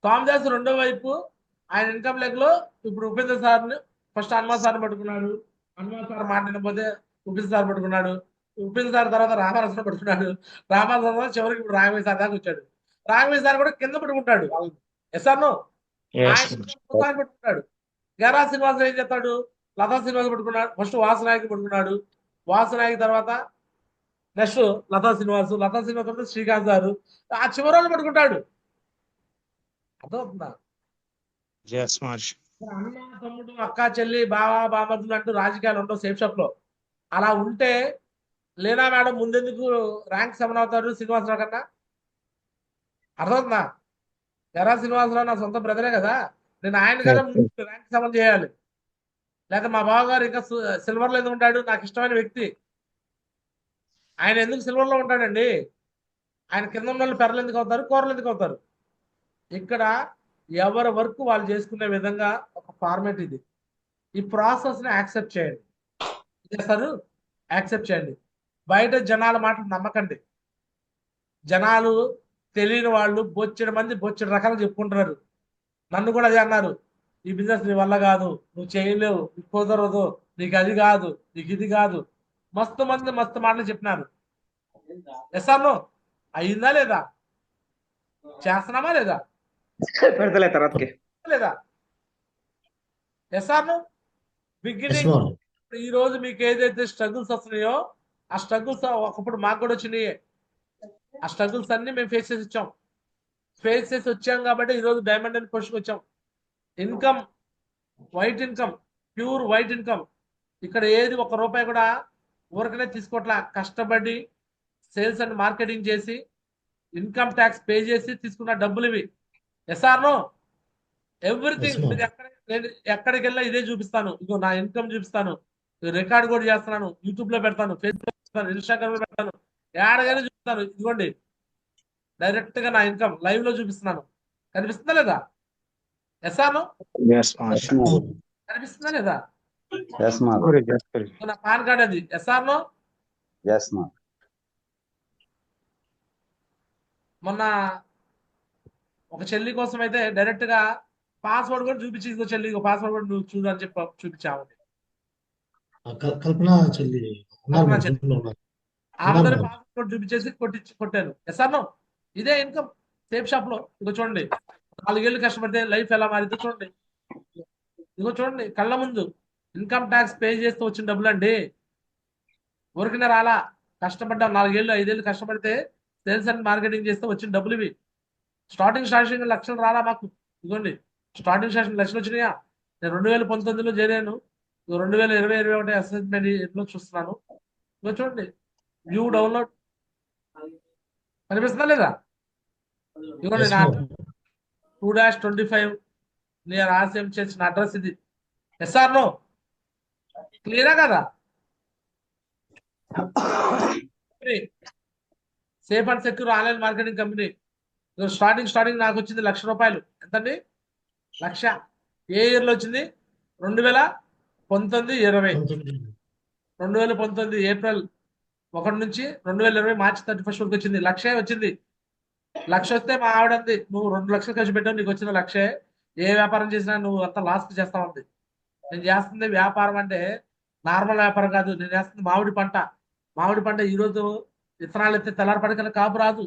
స్వామిదాస్ రెండో వైపు ఆయన ఇన్కమ్ లెగ్ లో ఇప్పుడు ఉపేంద్ర సార్ని ఫస్ట్ హనుమాన్ సార్ పట్టుకున్నాడు, హనుమాన్ సార్ మాట్లాడకపోతే ఉపేంద్ర సార్ పట్టుకున్నాడు, ఉపేంద్ర సార్ తర్వాత రామారావు పట్టుకున్నాడు, రామారావు తర్వాత చివరికి ఇప్పుడు రాఘవయ్య సార్ దాకా వచ్చాడు. రాఘవయ్య సార్ కూడా కింద పట్టుకుంటాడు. ఎస్ఆర్నో Yes, ఆయన పట్టుకుంటాడు. గరా శ్రీనివాస్ ఏం చేస్తాడు? లతా శ్రీనివాస్ పట్టుకున్నాడు, ఫస్ట్ వాసనాయకి పట్టుకున్నాడు, వాసనాయకి తర్వాత నెక్స్ట్ లతా శ్రీనివాస్ తర్వాత శ్రీకాంత్ గారు, ఆ చివరి వాళ్ళు పట్టుకుంటాడు. అర్థమవుతుందా? Yes, మార్చి. అన్న తమ్ముడు అక్క చెల్లి బావా బామర్దులు అంటూ రాజకీయాలు ఉండవు సేఫ్ షాప్ లో. అలా ఉంటే లేనా మేడం ముందెందుకు ర్యాంక్ 7 అవుతారు శ్రీనివాసరావు కన్నా? అర్థమవుతుందా? ఎరా శ్రీనివాసరావు నా సొంత బ్రదరే కదా, నేను ఆయన కదా ముందు ర్యాంక్ 7 చేయాలి. లేకపోతే మా బావగారు ఇంకా సిల్వర్ లో ఎందుకు ఉంటాడు? నాకు ఇష్టమైన వ్యక్తి. ఆయన ఎందుకు సిల్వర్ లో ఉంటాడండి? ఆయన కింద ఉన్న వాళ్ళు పెరలు ఎందుకు అవుతారు, కూరలు ఎందుకు అవుతారు? ఇక్కడ ఎవరి వర్క్ వాళ్ళు చేసుకునే విధంగా ఒక ఫార్మేట్ ఇది. ఈ ప్రాసెస్ ని యాక్సెప్ట్ చేయండి. చేస్తారు, యాక్సెప్ట్ చేయండి. బయట జనాల మాటలు నమ్మకండి. జనాలు తెలియని వాళ్ళు బొచ్చెడు మంది బొచ్చెడు రకాలు చెప్పుకుంటున్నారు. నన్ను కూడా అదే అన్నారు, ఈ బిజినెస్ నీ వల్ల కాదు, నువ్వు చేయలేవు, నీకు కుదరదు, నీకు అది కాదు, నీకు ఇది కాదు, మస్తు మంది మస్తు మాటలు చెప్పినారు. ఎస్ఆర్నో అయిందా లేదా? చేస్తున్నామా లేదా? పెడతలే తర్వాతకి లేదా? ఎస్ఆర్నో బిగినింగ్ ఈ రోజు మీకు ఏదైతే స్ట్రగుల్స్ వస్తున్నాయో ఆ స్ట్రగుల్స్ ఒకప్పుడు మాకు కూడా వచ్చినాయి. ఆ స్ట్రగుల్స్ అన్ని మేము ఫేస్ చేసి ఇచ్చాం. ఫేస్ చేసి వచ్చాం కాబట్టి ఈరోజు డైమండ్ అండ్ పొజిషన్కి వచ్చాం. Income white income, pure white income. ఇక్కడ ఏది ఒక్క రూపాయి కూడా ఊరకనే తీసుకోవట్లా, కష్టపడి సేల్స్ అండ్ మార్కెటింగ్ చేసి ఇన్కమ్ ట్యాక్స్ పే చేసి తీసుకున్న డబ్బులు ఇవి. ఎస్ఆర్నో ఎవ్రీథింగ్. Yes, ma'am. మీరు నేను ఎక్కడికి వెళ్ళా ఇదే చూపిస్తాను. ఇగో నా ఇన్కమ్ చూపిస్తాను, రికార్డ్ కూడా చేస్తున్నాను, యూట్యూబ్ లో పెడతాను, ఫేస్బుక్ లో పెడతాను, ఇన్స్టాగ్రామ్ లో పెడతాను, ఏడగానే చూపిస్తాను. ఇదిగోండి డైరెక్ట్ గా నా ఇన్కమ్ లైవ్ లో చూపిస్తున్నాను. కనిపిస్తుందా లేదా? ఎస్ఆర్నో Yes, Maharshi. కనిపిస్తుందా లేదా? Yes, ma'am. Guru, yes, Guru. నా పాన్ కార్డ్ అది. ఎస్ఆర్నో Yes, ma'am. మొన్న ఒక చెల్లి కోసం అయితే డైరెక్ట్ గా పాస్వర్డ్ కూడా చూపించి, ఇదిగో చెల్లి పాస్వర్డ్ కూడా నువ్వు చూడు అని చెప్పి చూపించాము. కల్పన చెల్లి ఉన్నారు కల్పన మేడం, చెల్లి. గ్రూప్లో ఉన్నారు. ఆమె మేడం. పాస్వర్డ్ చూపించేసి కొట్టాను. ఎస్ఆర్నో ఇదే ఇన్కమ్ సేఫ్ షాప్ లో. ఇదిగో చూడండి, 4 ఏళ్ళు కష్టపడితే లైఫ్ ఎలా మారిందో చూడండి. ఇదిగో చూడండి కళ్ళ ముందు ఇన్కమ్ ట్యాక్స్ పే చేస్తూ వచ్చిన డబ్బులు అండి. ఊరికనే రాలా, కష్టపడ్డాం 4 ఏళ్ళు 5 ఏళ్ళు కష్టపడితే సేల్స్ అండ్ మార్కెటింగ్ చేస్తే వచ్చిన డబ్బులు ఇవి. స్టార్టింగ్ లక్షలు రాలా మాకు. ఇదిగోండి స్టార్టింగ్ లక్షలు వచ్చినాయా? నేను 2019లో చేరాను, 2020-21 అసెస్మెంట్ ఎట్లో చూస్తున్నాను. ఇదిగో చూడండి వ్యూ డౌన్లోడ్ కనిపిస్తుందా లేదా? ఇదిగోండి Yes, నా ma'am. 2-25 నియర్ ఆర్సీఎం చర్చ్ నా అడ్రస్ ఇది. ఎస్ఆర్నో క్లియరా కదా? Safe and secure online marketing company. Starting నాకు వచ్చింది ₹1,00,000. ఎంతండి? 1,00,000. ఏ ఇయర్ లో వచ్చింది? 2019-20. 2019 ఏప్రిల్ 1 నుంచి 2020 మార్చి 31 వరకు వచ్చింది. 1,00,000 వచ్చింది. 1,00,000 వస్తే మా ఆవిడ అంది, నువ్వు 2 లక్షలు ఖర్చు పెట్టావు, నీకు వచ్చిన 1,00,000. ఏ వ్యాపారం చేసినా నువ్వు అంత లాస్ చేస్తా ఉంది. నేను చేస్తుంది వ్యాపారం అంటే నార్మల్ వ్యాపారం కాదు. నేను చేస్తుంది మామిడి పంట. మామిడి పంట ఈ రోజు విత్తనాలు ఎత్తే తెల్లారపడికన్నా కాపు రాదు.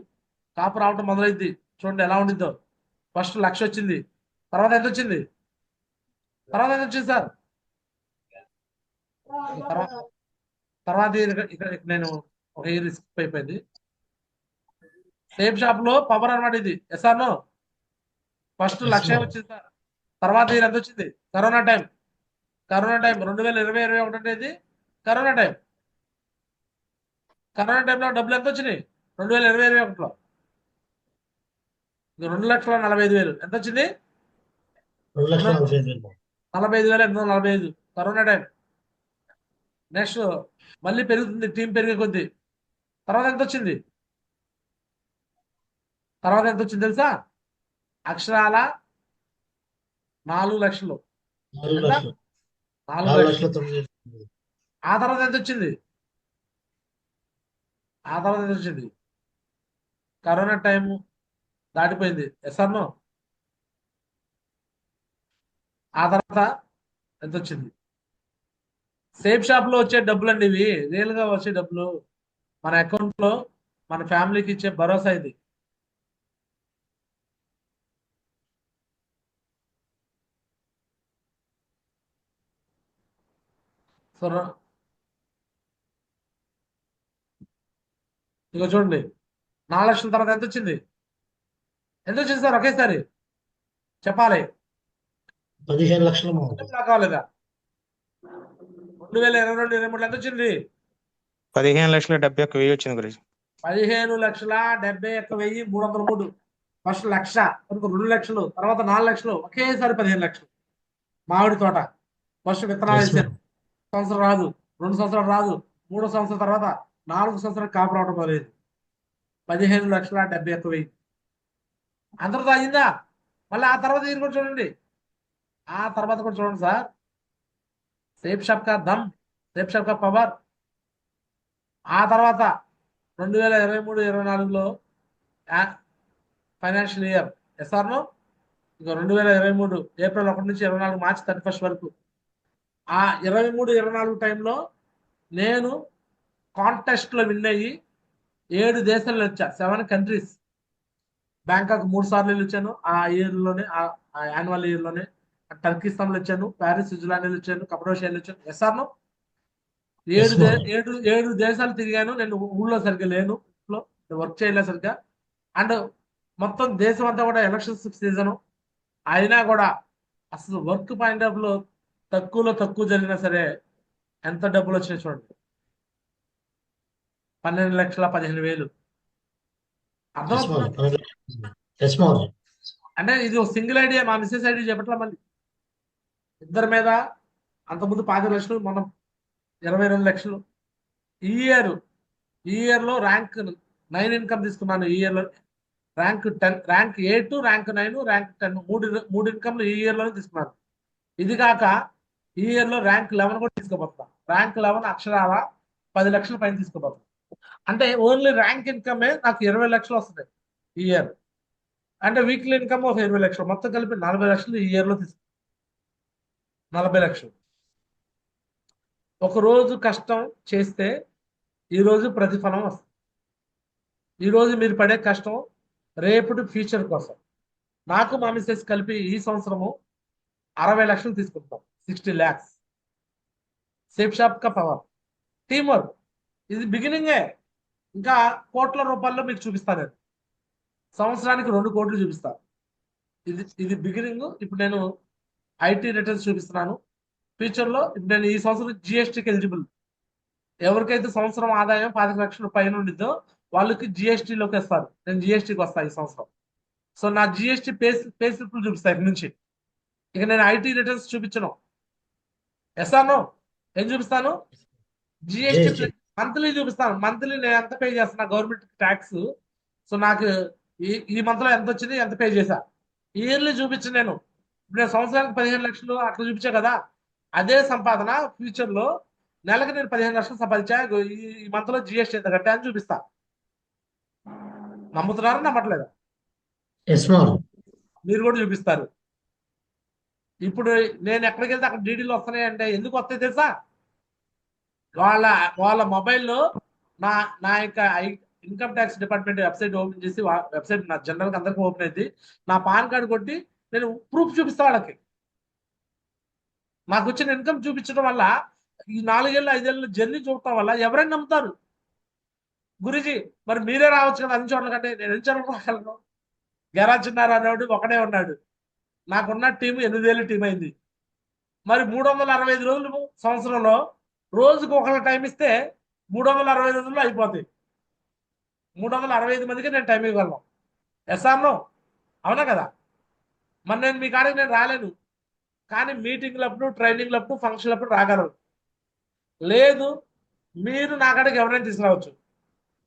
కాపు రావటం మొదలైంది. చూడండి ఎలా ఉండిద్దో. ఫస్ట్ 1,00,000 వచ్చింది. తర్వాత ఎంత వచ్చింది? సార్ తర్వాత ఇక్కడ నేను ఒక ఇయర్ స్కిప్ అయిపోయింది. సేఫ్ షాప్ లో పవర్ అనమాట ఇది. ఎస్ఆర్నో ఫస్ట్ Yes, 1,00,000 ma'am. వచ్చింది సార్. తర్వాత ఇయర్ ఎంత వచ్చింది? కరోనా టైం 2020-21 అనేది కరోనా టైం. కరోనా టైంలో డబ్బులు ఎంత వచ్చినాయి? 2020-21లో 2,45,000. ఎంత వచ్చింది? 2,45,000. 45,845 కరోనా టైం. నెక్స్ట్ మళ్ళీ పెరుగుతుంది, టీం పెరిగే కొద్దీ. తర్వాత ఎంత వచ్చింది తెలుసా? అక్షరాల 4 లక్షలు. 4 ఎంత? లక్షలు. 4 4 లక్షలు. లక్షల 9,000. ఆ తర్వాత ఎంత వచ్చింది? కరోనా టైం దాటిపోయింది. ఎస్ఆర్నో ఆ తర్వాత ఎంత వచ్చింది? సేఫ్ షాప్ లో వచ్చే డబ్బులు అండి ఇవి. రియల్ గా వచ్చే డబ్బులు మన అకౌంట్ లో మన ఫ్యామిలీకి ఇచ్చే భరోసా ఇది. సో ఇక చూడండి 4 లక్షల తర్వాత ఎంత వచ్చింది సార్ ఒకేసారి చెప్పాలి? 15 లక్షలు మాకు. కావాలిగా 2022-23 ఎంత వచ్చింది? 15,71,000 వచ్చింది గురుజీ. 15,71,303. ఫస్ట్ 1,00,000, కనుక 2 లక్షలు, తర్వాత 4 లక్షలు, ఒకేసారి 15 లక్షలు. మామిడి తోట ఫస్ట్ విత్తనాలు Yes, వేసాను. ma'am. సంవత్సరం రాదు, 2 సంవత్సరాలు రాదు, 3వ సంవత్సరం తర్వాత 4వ సంవత్సరం కాపు రావడం మొదలైంది. 15,71,000. అందరితో అయిందా? మళ్ళీ ఆ తర్వాత ఇది కూడా చూడండి. ఆ తర్వాత కూడా చూడండి సార్. సేఫ్ షాప్ కా దమ్, సేఫ్ షాప్ కా పవర్. ఆ తర్వాత 2023-24లో ఫైనాన్షియల్ ఇయర్. ఎస్ఆర్నో ఇక 2023 ఏప్రిల్ 1 నుంచి 24 మార్చి 31 వరకు. ఆ 23-24 టైంలో నేను కాంటెస్ట్ లో విన్ అయ్యి 7 దేశాల్లో వచ్చా. 7 కంట్రీస్. బ్యాంకాక్ 3 సార్లు వెళ్ళొచ్చాను ఆ ఇయర్ లోనే, ఆ యాన్యువల్ ఇయర్ లోనే. టర్కిస్తాన్ వచ్చాను, ప్యారిస్ స్విట్జర్లాండ్ వచ్చాను, కపడోషియా వచ్చాను. ఎస్ఆర్నో 7 దేశాలు తిరిగాను. నేను ఊళ్ళో సరిగ్గా లేను, వర్క్ చేయలే సరిగ్గా. అండ్ మొత్తం దేశం అంతా కూడా ఎలక్షన్స్ సీజను అయినా కూడా అసలు వర్క్ పాయింట్ ఆఫ్ లో తక్కువలో తక్కువ జరిగినా సరే ఎంత డబ్బులు వచ్చినాయి చూడండి. 12,15,000 ఎస్ అర్థమవుతుందా? మాధవ్. ఎస్ మాధవ్. అంటే ఇది ఒక సింగిల్ ఐడియా, మా మిస్సెస్ ఐడియా చెప్పట్లా. మళ్ళీ ఇద్దరి మీద అంతకుముందు 5 లక్షలు, మనం 22 లక్షలు. ఈ ఇయర్ లో ర్యాంక్ 9 ఇన్కమ్ తీసుకున్నాను. ఈ ఇయర్ లో ర్యాంక్ 10, ర్యాంక్ 8, ర్యాంక్ 9, ర్యాంక్ 10, మూడు ఇన్కమ్లు ఈ ఇయర్ లోనే తీసుకున్నాను. ఇది కాక ఈ ఇయర్ లో ర్యాంక్ 11 కూడా తీసుకోబోతున్నా. ర్యాంక్ 11 అక్షరాల 10 లక్షల పైన తీసుకోబోతున్నా. అంటే ఓన్లీ ర్యాంక్ ఇన్కమే నాకు 20 లక్షలు వస్తుంది ఈ ఇయర్. అంటే వీక్లీ ఇన్కమ్ ఒక 20 లక్షలు, మొత్తం కలిపి 40 లక్షలు ఈ ఇయర్ లో తీసుకు 40 లక్షలు. ఒక రోజు కష్టం చేస్తే ఈ రోజు ప్రతిఫలం వస్తుంది. ఈ రోజు మీరు పడే కష్టం రేపటి ఫ్యూచర్ కోసం. నాకు మా మిస్సెస్ కలిపి ఈ సంవత్సరము 60 లక్షలు తీసుకుంటాం. 60 lakhs. సేఫ్ షాప్ కా పవర్, టీమ్ వర్క్. ఇది బిగినింగే. ఇంకా కోట్ల రూపాయల్లో మీకు చూపిస్తాను నేను. సంవత్సరానికి 2 కోట్లు చూపిస్తాను. ఇది బిగినింగ్. ఇప్పుడు నేను ఐటీ రిటర్న్స్ చూపిస్తున్నాను. ఫ్యూచర్ లో ఇప్పుడు నేను ఈ సంవత్సరం జిఎస్టీకి ఎలిజిబుల్. ఎవరికైతే సంవత్సరం ఆదాయం 25 లక్షల పైన ఉండిద్దో వాళ్ళకి జిఎస్టీలోకి వస్తారు. నేను జిఎస్టీకి వస్తాను ఈ సంవత్సరం. సో నా జిఎస్టీ పే స్లిప్లు చూపిస్తాను ఇక్కడి నుంచి. ఇక నేను ఐటీ రిటర్న్స్ చూపించను. ఎస్ఆర్నో ఏం చూపిస్తాను? GST GST. మంత్లీ చూపిస్తాను. మంత్లీ నేను ఎంత పే చేస్తున్నా గవర్నమెంట్ ట్యాక్స్. సో నాకు ఈ మంత్ లో ఎంత వచ్చింది, ఎంత పే చేశా. ఇయర్లీ చూపించను నేను. ఇప్పుడు నేను సంవత్సరానికి 15 లక్షలు అట్లా చూపించా కదా, అదే సంపాదన ఫ్యూచర్ లో నెలకు నేను 15 లక్షలు సంపాదించా. ఈ మంత్ లో జిఎస్టీ ఎంత కట్టా అని చూపిస్తా. నమ్ముతున్నారా నమ్మట్లేదా? ఎస్ మాధవ్. మీరు కూడా చూపిస్తారు. ఇప్పుడు నేను ఎక్కడికి వెళ్తే అక్కడ డీడీలు వస్తున్నాయి అంటే ఎందుకు వస్తాయి తెలుసా? వాళ్ళ మొబైల్లో నా యొక్క income tax department website open చేసి, వెబ్సైట్ నా జనరల్గా అందరికీ ఓపెన్ అయింది. నా పాన్ కార్డు కొట్టి నేను ప్రూఫ్ చూపిస్తా వాళ్ళకి. నాకు వచ్చిన ఇన్కమ్ చూపించడం వల్ల, ఈ 4 ఏళ్ళు 5 ఏళ్ళ జర్నీ చూడటం వల్ల ఎవరైనా నమ్ముతారు. గురుజీ మరి మీరే రావచ్చు కదా అన్ని చోట్ల కంటే. నేను ఎన్ని చోట్ల రాగలను? గెరాచున్నారు అనేవాడు ఒకడే ఉన్నాడు. నాకున్న టీం 8 ఏళ్ళ టీం అయింది. మరి 365 రోజులు సంవత్సరంలో రోజుకు ఒకళ్ళ టైం ఇస్తే 365 రోజుల్లో అయిపోతాయి. 365 మందికి నేను టైం ఇవ్వగలను. ఎస్ఆర్నో అవునా కదా? మరి నేను మీ కాడికి నేను రాలేను, కానీ మీటింగ్లప్పుడు, ట్రైనింగ్లప్పుడు, ఫంక్షన్లప్పుడు రాగలను. లేదు మీరు నా కాడికి ఎవరైనా తీసుకురావచ్చు.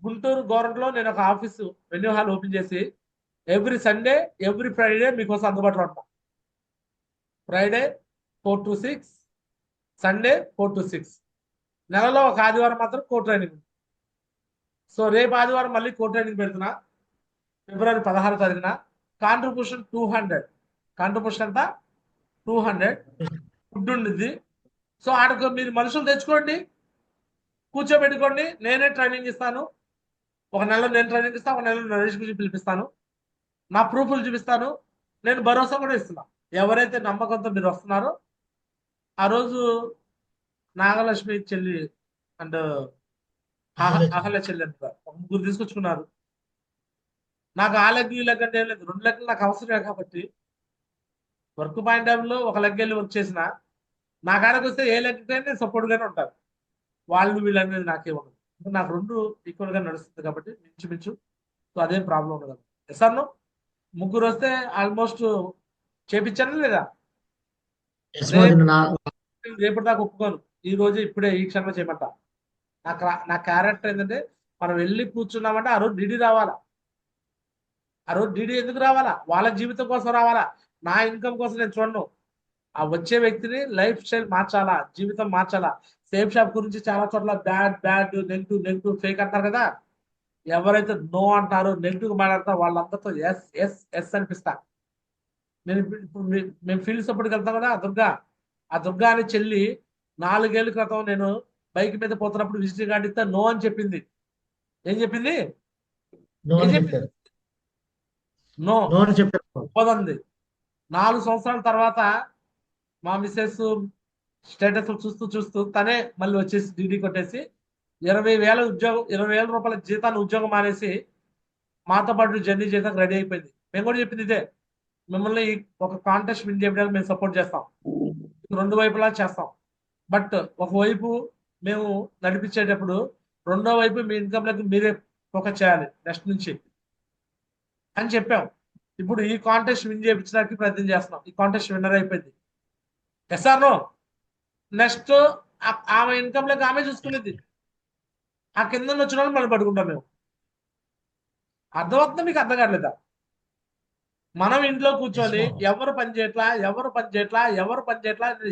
గుంటూరు గవర్నమెంట్లో నేను ఒక ఆఫీసు వెన్యూ హాల్ ఓపెన్ చేసి ఎవ్రీ సండే, ఎవ్రీ ఫ్రైడే మీకోసం అందుబాటులో ఉంటాం. Friday 4 to 6, Sunday 4 to 6. నెలలో ఒక ఆదివారం మాత్రం కో ట్రైనింగ్. సో రేపు ఆదివారం మళ్ళీ కో ట్రైనింగ్ పెడుతున్నా, ఫిబ్రవరి 16వ తారీఖున. కాంట్రిబ్యూషన్ 200. కాంట్రిబ్యూషన్ అంతా 200. ఫుడ్ ఉండిద్ది. సో ఆడకు మీరు మనుషులు తెచ్చుకోండి, కూర్చోబెట్టుకోండి. నేనే ట్రైనింగ్ ఇస్తాను. ఒక నెలలో నేను ట్రైనింగ్ ఇస్తాను, ఒక నెలలో నరేష్ గురించి పిలిపిస్తాను, నా ప్రూఫ్లు చూపిస్తాను. నేను భరోసా కూడా ఇస్తున్నా. ఎవరైతే నమ్మకంతో మీరు వస్తున్నారో ఆ రోజు నాగలక్ష్మి చెల్లి అండ్ అహల్య చెల్లి అంట ఒక 3 తీసుకొచ్చుకున్నారు. నాకు ఆ లెగ్ ఈ లెగ్ అంటే ఏం లేదు. 2 లెగ్లు నాకు అవసరమే కాబట్టి వర్క్ పాయింట్ ఆఫ్ లో ఒక లెగ్ వెళ్ళి వర్క్ చేసిన నా కాడకు వస్తే ఏ లెగ్ నేను సపోర్ట్ గానే ఉంటారు. వాళ్ళు వీళ్ళనేది నాకే ఉండదు. నాకు 2 ఈక్వల్ గా నడుస్తుంది కాబట్టి మించుమించు. సో అదేం ప్రాబ్లం ఉండదు. ఎస్ఆర్నో 3 వస్తే ఆల్మోస్ట్ చేపించాను లేదా? ఎస్ మాధవ్. రేపటి దాకా ఒప్పుకోను. ఈ రోజు ఇప్పుడే ఈ క్షణంలో చేయమంటా. నా క్యారెక్టర్ ఏంటంటే, మనం వెళ్ళి కూర్చున్నామంటే ఆ రోజు డీడీ రావాలా. ఆ రోజు డీడీ ఎందుకు రావాలా? వాళ్ళ జీవితం కోసం రావాలా. నా ఇన్కమ్ కోసం నేను చూడను. ఆ వచ్చే వ్యక్తిని లైఫ్ స్టైల్ మార్చాలా, జీవితం మార్చాలా. సేఫ్ షాప్ గురించి చాలా చోట్ల బ్యాడ్ నెగిటివ్ ఫేక్ అంటారు కదా. ఎవరైతే నో అంటారో, నెగిటివ్ మాట్లాడతారో వాళ్ళందరితో ఎస్ ఎస్ ఎస్ అనిపిస్తా. నేను ఇప్పుడు మేము ఫీల్డ్ సపోర్ట్కి వెళ్తాం కదా. ఆ దుర్గా అని చెల్లి 4 ఏళ్ల క్రితం నేను బైక్ మీద పోతున్నప్పుడు విజిటింగ్ కార్డు ఇస్తే నో అని చెప్పింది. ఏం చెప్పింది? నో అని చెప్పారు. పోదంది. 4 సంవత్సరాల తర్వాత మా మిస్సెస్ స్టేటస్ చూస్తూ తనే మళ్ళీ వచ్చేసి డీడీ కొట్టేసి 20,000 రూపాయల జీతాన్ని ఉద్యోగం మానేసి మాతో పాటు జర్నీ చేయడానికి రెడీ అయిపోయింది. మేము కూడా చెప్పింది ఇదే, మిమ్మల్ని ఒక కాంటెస్ట్ విన్ చేయడానికి మేము సపోర్ట్ చేస్తాం, రెండు వైపులా చేస్తాం. బట్ ఒకవైపు మేము నడిపించేటప్పుడు రెండో వైపు మీ ఇన్కమ్లకు మీరే ఫోకస్ చేయాలి నెక్స్ట్ నుంచి అని చెప్పాం. ఇప్పుడు ఈ కాంటెస్ట్ విన్ చేయించడానికి ప్రయత్నం చేస్తున్నాం. ఈ కాంటెస్ట్ విన్నర్ అయిపోయింది. ఎస్ఆర్నో నెక్స్ట్ ఆమె ఇన్కమ్లకు ఆమె చూసుకునేది. ఆ కింద వచ్చిన వాళ్ళు మనం పడుకుంటాం. మేము అర్థమవుతుందా మీకు? అర్థం కావట్లేదా? మనం ఇంట్లో కూర్చొని ఎవరు పని చేయట్లా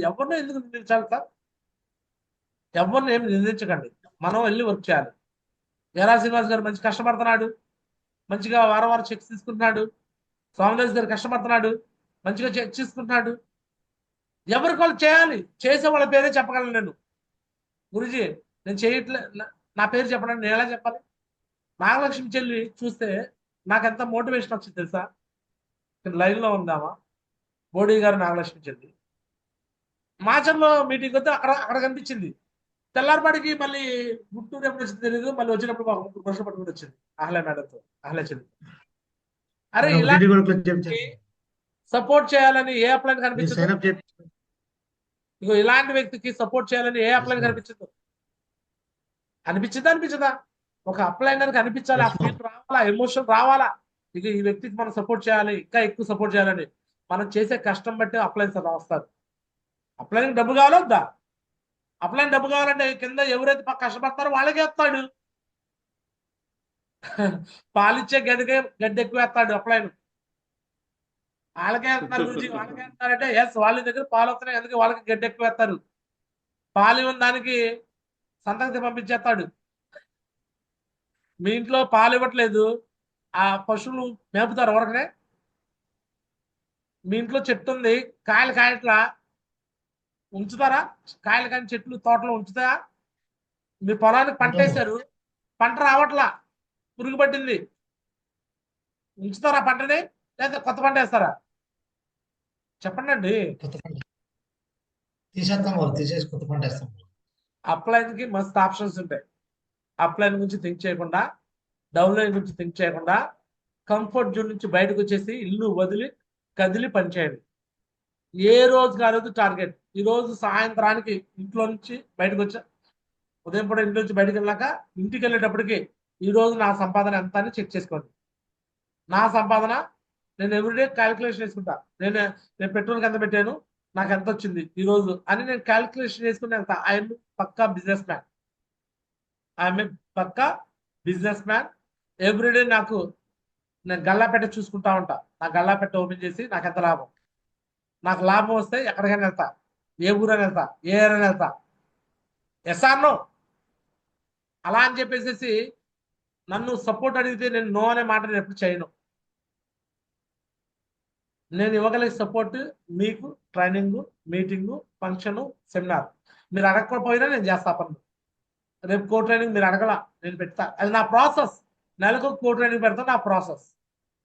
ఎవరినో ఎందుకు నిందించాలి సార్? ఎవరిని ఏమి నిందించకండి, మనం వెళ్ళి వర్క్ చేయాలి. ఎరా శ్రీనివాస్ గారు మంచి కష్టపడుతున్నాడు, మంచిగా వారం వారం చెక్స్ తీసుకుంటున్నాడు. స్వామిదాస్ గారు కష్టపడుతున్నాడు, మంచిగా చెక్ తీసుకుంటున్నాడు. ఎవరికి వాళ్ళు చేయాలి. చేసే వాళ్ళ పేరే చెప్పగలను నేను. గురుజీ నేను చేయట్లే, నా పేరు చెప్పడానికి నేను ఎలా చెప్పాలి? నాగలక్ష్మి చెల్లి చూస్తే నాకు ఎంత మోటివేషన్ వచ్చింది తెలుసా? లైవ్ లో ఉందామా బోడీ గారు నాగలక్ష్మి చెల్లి మాచర్లో మీటింగ్ వస్తే అక్కడ కనిపించింది. తెల్లారిపాటికి మళ్ళీ గుంటూరు ఎప్పుడు వచ్చింది తెలియదు. మళ్ళీ వచ్చినప్పుడు మాకు ముగ్గురు వర్షం పట్టుకుని వచ్చింది ఆహ్లా మేడంతో, ఆహ్లా చెల్లి. అరే ఇలా సపోర్ట్ చేయాలని ఏ అప్లైన్ కనిపించదు. ఇగో ఇలాంటి వ్యక్తికి సపోర్ట్ చేయాలని ఏ అప్లైన్ కనిపించదు. అనిపించదా? ఒక అప్లైనర్ కనిపించాలి, ఆ ఫీల్ రావాలా, ఎమోషన్ రావాలా. ఇక ఈ వ్యక్తికి మనం సపోర్ట్ చేయాలి, ఇంకా ఎక్కువ సపోర్ట్ చేయాలని. మనం చేసే కష్టం బట్టి అప్లైన్స్ వస్తారు. అప్లైన్ డబ్బు కావాలా వద్దా? అప్లైన్ డబ్బు కావాలంటే కింద ఎవరైతే కష్టపడతారో వాళ్ళకే వస్తాడు. పాలిచ్చే గడ్డి ఎక్కువ వేస్తాడు అప్లైన్. వాళ్ళకే వేస్తున్నారు గురించి, వాళ్ళకే వేస్తున్నారంటే ఎస్ వాళ్ళ దగ్గర పాలు వస్తున్నాయి, అందుకే వాళ్ళకి గడ్డి ఎక్కువ వేస్తారు. పాలు ఇవ్వని దానికి సంతకం పంపించేస్తాడు. మీ ఇంట్లో పాలు ఇవ్వట్లేదు, ఆ పశువులు మేపుతారు ఎవరికనే? మీ ఇంట్లో చెట్టు ఉంది, కాయలు కాయట్లా, ఉంచుతారా? కాయలు కాని చెట్లు తోటలో ఉంచుతారా? మీ పొలానికి పంట వేశారు, పంట రావట్లా, పురుగు పట్టింది, ఉంచుతారా పంటని? లేదా కొత్త పంట వేస్తారా? చెప్పండి అండి. తీసేసి కొత్త పంట వేస్తాం. అప్లైన్ కి మస్తు ఆప్షన్స్ ఉంటాయి. అప్లైన్ గురించి థింక్ చేయకుండా, డౌన్ లైన్ గురించి థింక్ చేయకుండా, కంఫర్ట్ జోన్ నుంచి బయటకు వచ్చేసి ఇల్లు వదిలి కదిలి పనిచేయండి. ఏ రోజుకి ఆ రోజు టార్గెట్. ఈ రోజు సాయంత్రానికి ఇంట్లో నుంచి బయటకు వచ్చా, ఉదయం పూట ఇంట్లో నుంచి బయటకు వెళ్ళాక ఇంటికి వెళ్ళేటప్పటికి ఈ రోజు నా సంపాదన ఎంత అని చెక్ చేసుకోండి. నా సంపాదన నేను ఎవ్రీడే క్యాలిక్యులేషన్ వేసుకుంటా. నేను పెట్రోల్కి ఎంత పెట్టాను, నాకు ఎంత వచ్చింది ఈ రోజు అని నేను క్యాలిక్యులేషన్ వేసుకుని వెళ్తా. ఐఎమ్ పక్కా బిజినెస్ మ్యాన్. పక్కా బిజినెస్ మ్యాన్. ఎవ్రీడే నేను గల్లాపెట్ట చూసుకుంటా ఉంటా. నా గల్లాపెట్ట ఓపెన్ చేసి నాకు ఎంత లాభం, నాకు లాభం వస్తే ఎక్కడికైనా వెళ్తా, ఏ ఊరైనా వెళ్తా, ఏ ఏరైనా వెళ్తా. ఎస్ఆర్నో అలా అని చెప్పేసి నన్ను సపోర్ట్ అడిగితే నేను నో అనే మాట నేను ఎప్పుడు చేయను. నేను ఇవ్వగలిగే సపోర్ట్ మీకు ట్రైనింగ్, మీటింగు, ఫంక్షను, సెమినార్. మీరు అడగకపోయినా నేను చేస్తా పనులు. రేపు కో ట్రైనింగ్ మీరు అడగల, నేను పెడతా. అది నా ప్రాసెస్. నెలకు కో ట్రైనింగ్ పెడతా, నా ప్రాసెస్.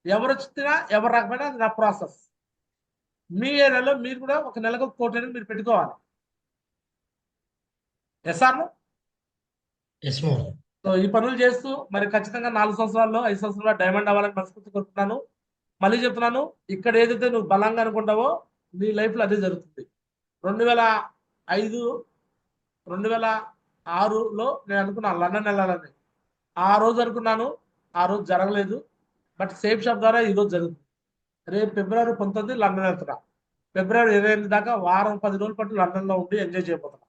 ఎవరు వచ్చినా ఎవరు రాకపోయినా అది నా ప్రాసెస్. మీ ఏరియాలో మీరు కూడా ఒక నెలకు కో ట్రైనింగ్ మీరు పెట్టుకోవాలి. ఎస్ఆర్ను సో ఈ పనులు చేస్తూ మరి ఖచ్చితంగా 4 సంవత్సరాల్లో 5 సంవత్సరాల్లో డైమండ్ అవ్వాలని మనస్ఫూర్తి కోరుతున్నాను. మళ్ళీ చెప్తున్నాను, ఇక్కడ ఏదైతే నువ్వు బలంగా అనుకుంటావో నీ లైఫ్లో అదే జరుగుతుంది. 2005, 2006లో నేను అనుకున్నాను లండన్ వెళ్ళాలని. ఆ రోజు అనుకున్నాను, ఆ రోజు జరగలేదు. బట్ సేఫ్ షాప్ ద్వారా ఈరోజు జరుగుతుంది. రేపు ఫిబ్రవరి 19 లండన్ వెళ్తున్నా. ఫిబ్రవరి 28 దాకా వారం 10 రోజుల పాటు లండన్లో ఉండి ఎంజాయ్ చేయబోతున్నా.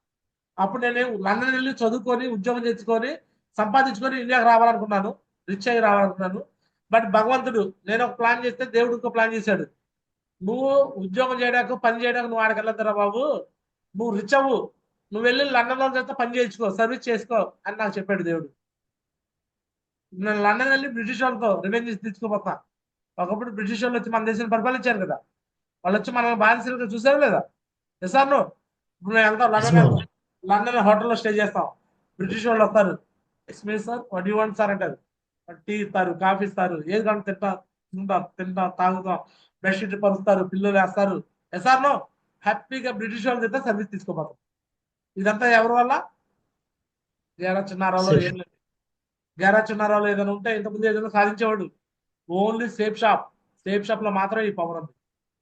అప్పుడు నేను లండన్ వెళ్ళి చదువుకొని ఉద్యోగం తెచ్చుకొని సంపాదించుకొని ఇండియాకి రావాలనుకున్నాను, రిచ్ అయ్యి రావాలనుకున్నాను. బట్ భగవంతుడు, నేను ఒక ప్లాన్ చేస్తే దేవుడు ఇంకో ప్లాన్ చేశాడు. నువ్వు ఉద్యోగం చేయడానికి, పని చేయడానికి నువ్వు ఆడికి వెళ్ళొద్దురా బాబు, నువ్వు రిచ్ అవ్వు, నువ్వు వెళ్ళి లండన్లో చేస్తే పని చేయించుకో, సర్వీస్ చేసుకో అని నాకు చెప్పాడు దేవుడు. నేను లండన్ వెళ్ళి బ్రిటిష్ వాళ్ళతో రివెంజ్ తెచ్చుకోపోతున్నా. ఒకప్పుడు బ్రిటిష్ వాళ్ళు వచ్చి మన దేశాన్ని పరిపాలించారు కదా, వాళ్ళు వచ్చి మనం బానిసలుగా చూసారు లేదా? సార్ నువ్వు ఇప్పుడు నేను వెళ్తాం లండన్ హోటల్లో స్టే చేస్తాం. బ్రిటిష్ వాళ్ళు వస్తారు, excuse sir what you want sir అంటారు. టీ ఇస్తారు, కాఫీ ఇస్తారు, ఏది కానీ తింటాం తాగుతాం, బెడ్షీట్ పరుస్తారు, పిల్లలు వేస్తారు. ఎస్ఆర్నో హ్యాపీగా బ్రిటిష్ వాళ్ళు చేస్తే సర్వీస్ తీసుకోపోతాం. ఇదంతా ఎవరి వల్ల? గేరా చిన్నారావులో ఏం లేదు. గేరా చిన్నారావులో ఏదైనా ఉంటే ఇంతకుముందు ఏదైనా సాధించేవాడు. ఓన్లీ సేఫ్ షాప్ లో మాత్రం ఈ పవర్ ఉంది.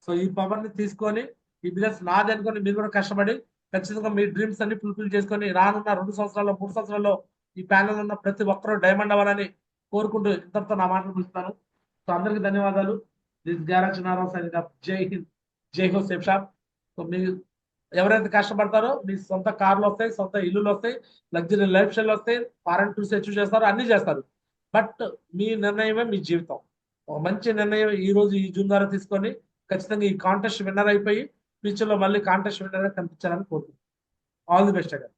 సో ఈ పవర్ ని తీసుకొని ఈ బిజినెస్ నాది అనుకొని మీరు కూడా కష్టపడి ఖచ్చితంగా మీ డ్రీమ్స్ అన్ని ఫుల్ఫిల్ చేసుకొని రానున్న 2 సంవత్సరాల్లో 3 సంవత్సరాల్లో ఈ ప్యానెల్ ఉన్న ప్రతి ఒక్కరూ డైమండ్ అవ్వాలని కోరుకుంటూ ఇంతటితో నా మాటలు ముగిస్తాను. సో అందరికీ ధన్యవాదాలు. This garage Narayana signing off. జై హింద్, జై హో సేఫ్ షాప్. సో మీరు ఎవరైతే కష్టపడతారో మీ సొంత కార్లు వస్తాయి, సొంత ఇల్లులు వస్తాయి, లగ్జరీ లైఫ్ స్టైల్ వస్తాయి, ఫారెన్ టూర్స్ అచీవ్ చేస్తారు, అన్ని చేస్తారు. బట్ మీ నిర్ణయమే మీ జీవితం. ఒక మంచి నిర్ణయం ఈ రోజు ఈ జూన్ ద్వారా తీసుకొని ఖచ్చితంగా ఈ కాంటెస్ట్ విన్నర్ అయిపోయి ఫ్యూచర్ లో మళ్ళీ కాంటెస్ట్ విన్నర్ గా కనిపించాలని కోరుకుంటున్నాను. ఆల్ ది బెస్ట్ అగా.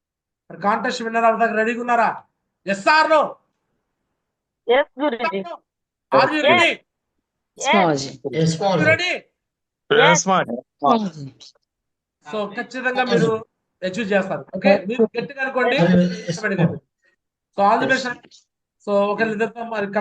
మరి కాంటెస్ట్ విన్నర్ అవడానికి రెడీగా ఉన్నారా? Yes or no? Yes, Guruji. Are you ready? Yes, Maharaj. Ready? Yes, Maharaj. So ఖచ్చితంగా మీరు అచీవ్ చేస్తారు. ఓకే, మీరు గట్టిగా అనుకోండి. Yes, Maharaj. So all the best. So ఒకరిద్దరితో మరి